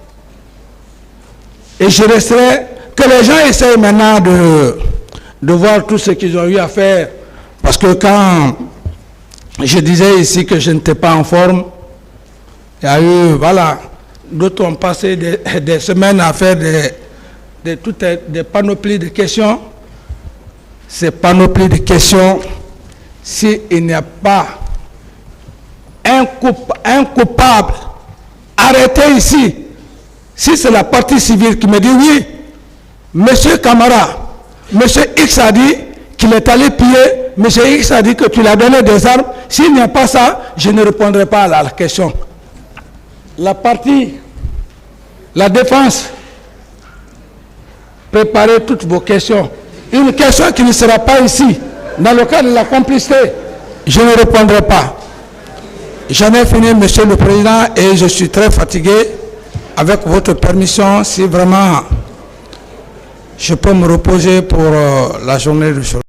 Et je resterai, que les gens essayent maintenant de voir tout ce qu'ils ont eu à faire. Parce que quand je disais ici que je n'étais pas en forme, il y a eu, voilà, d'autres ont passé des semaines à faire des panoplies de questions. Ces panoplies de questions, s'il n'y a pas un coupable arrêté ici, si c'est la partie civile qui me dit oui, monsieur Camara, monsieur X a dit qu'il est allé piller, monsieur X a dit que tu lui as donné des armes, s'il n'y a pas ça, je ne répondrai pas à la question. La défense, préparez toutes vos questions. Une question qui ne sera pas ici, dans le cadre de la complicité, je ne répondrai pas. J'en ai fini, monsieur le président, et je suis très fatigué. Avec votre permission, si vraiment je peux me reposer pour la journée de aujourd'hui.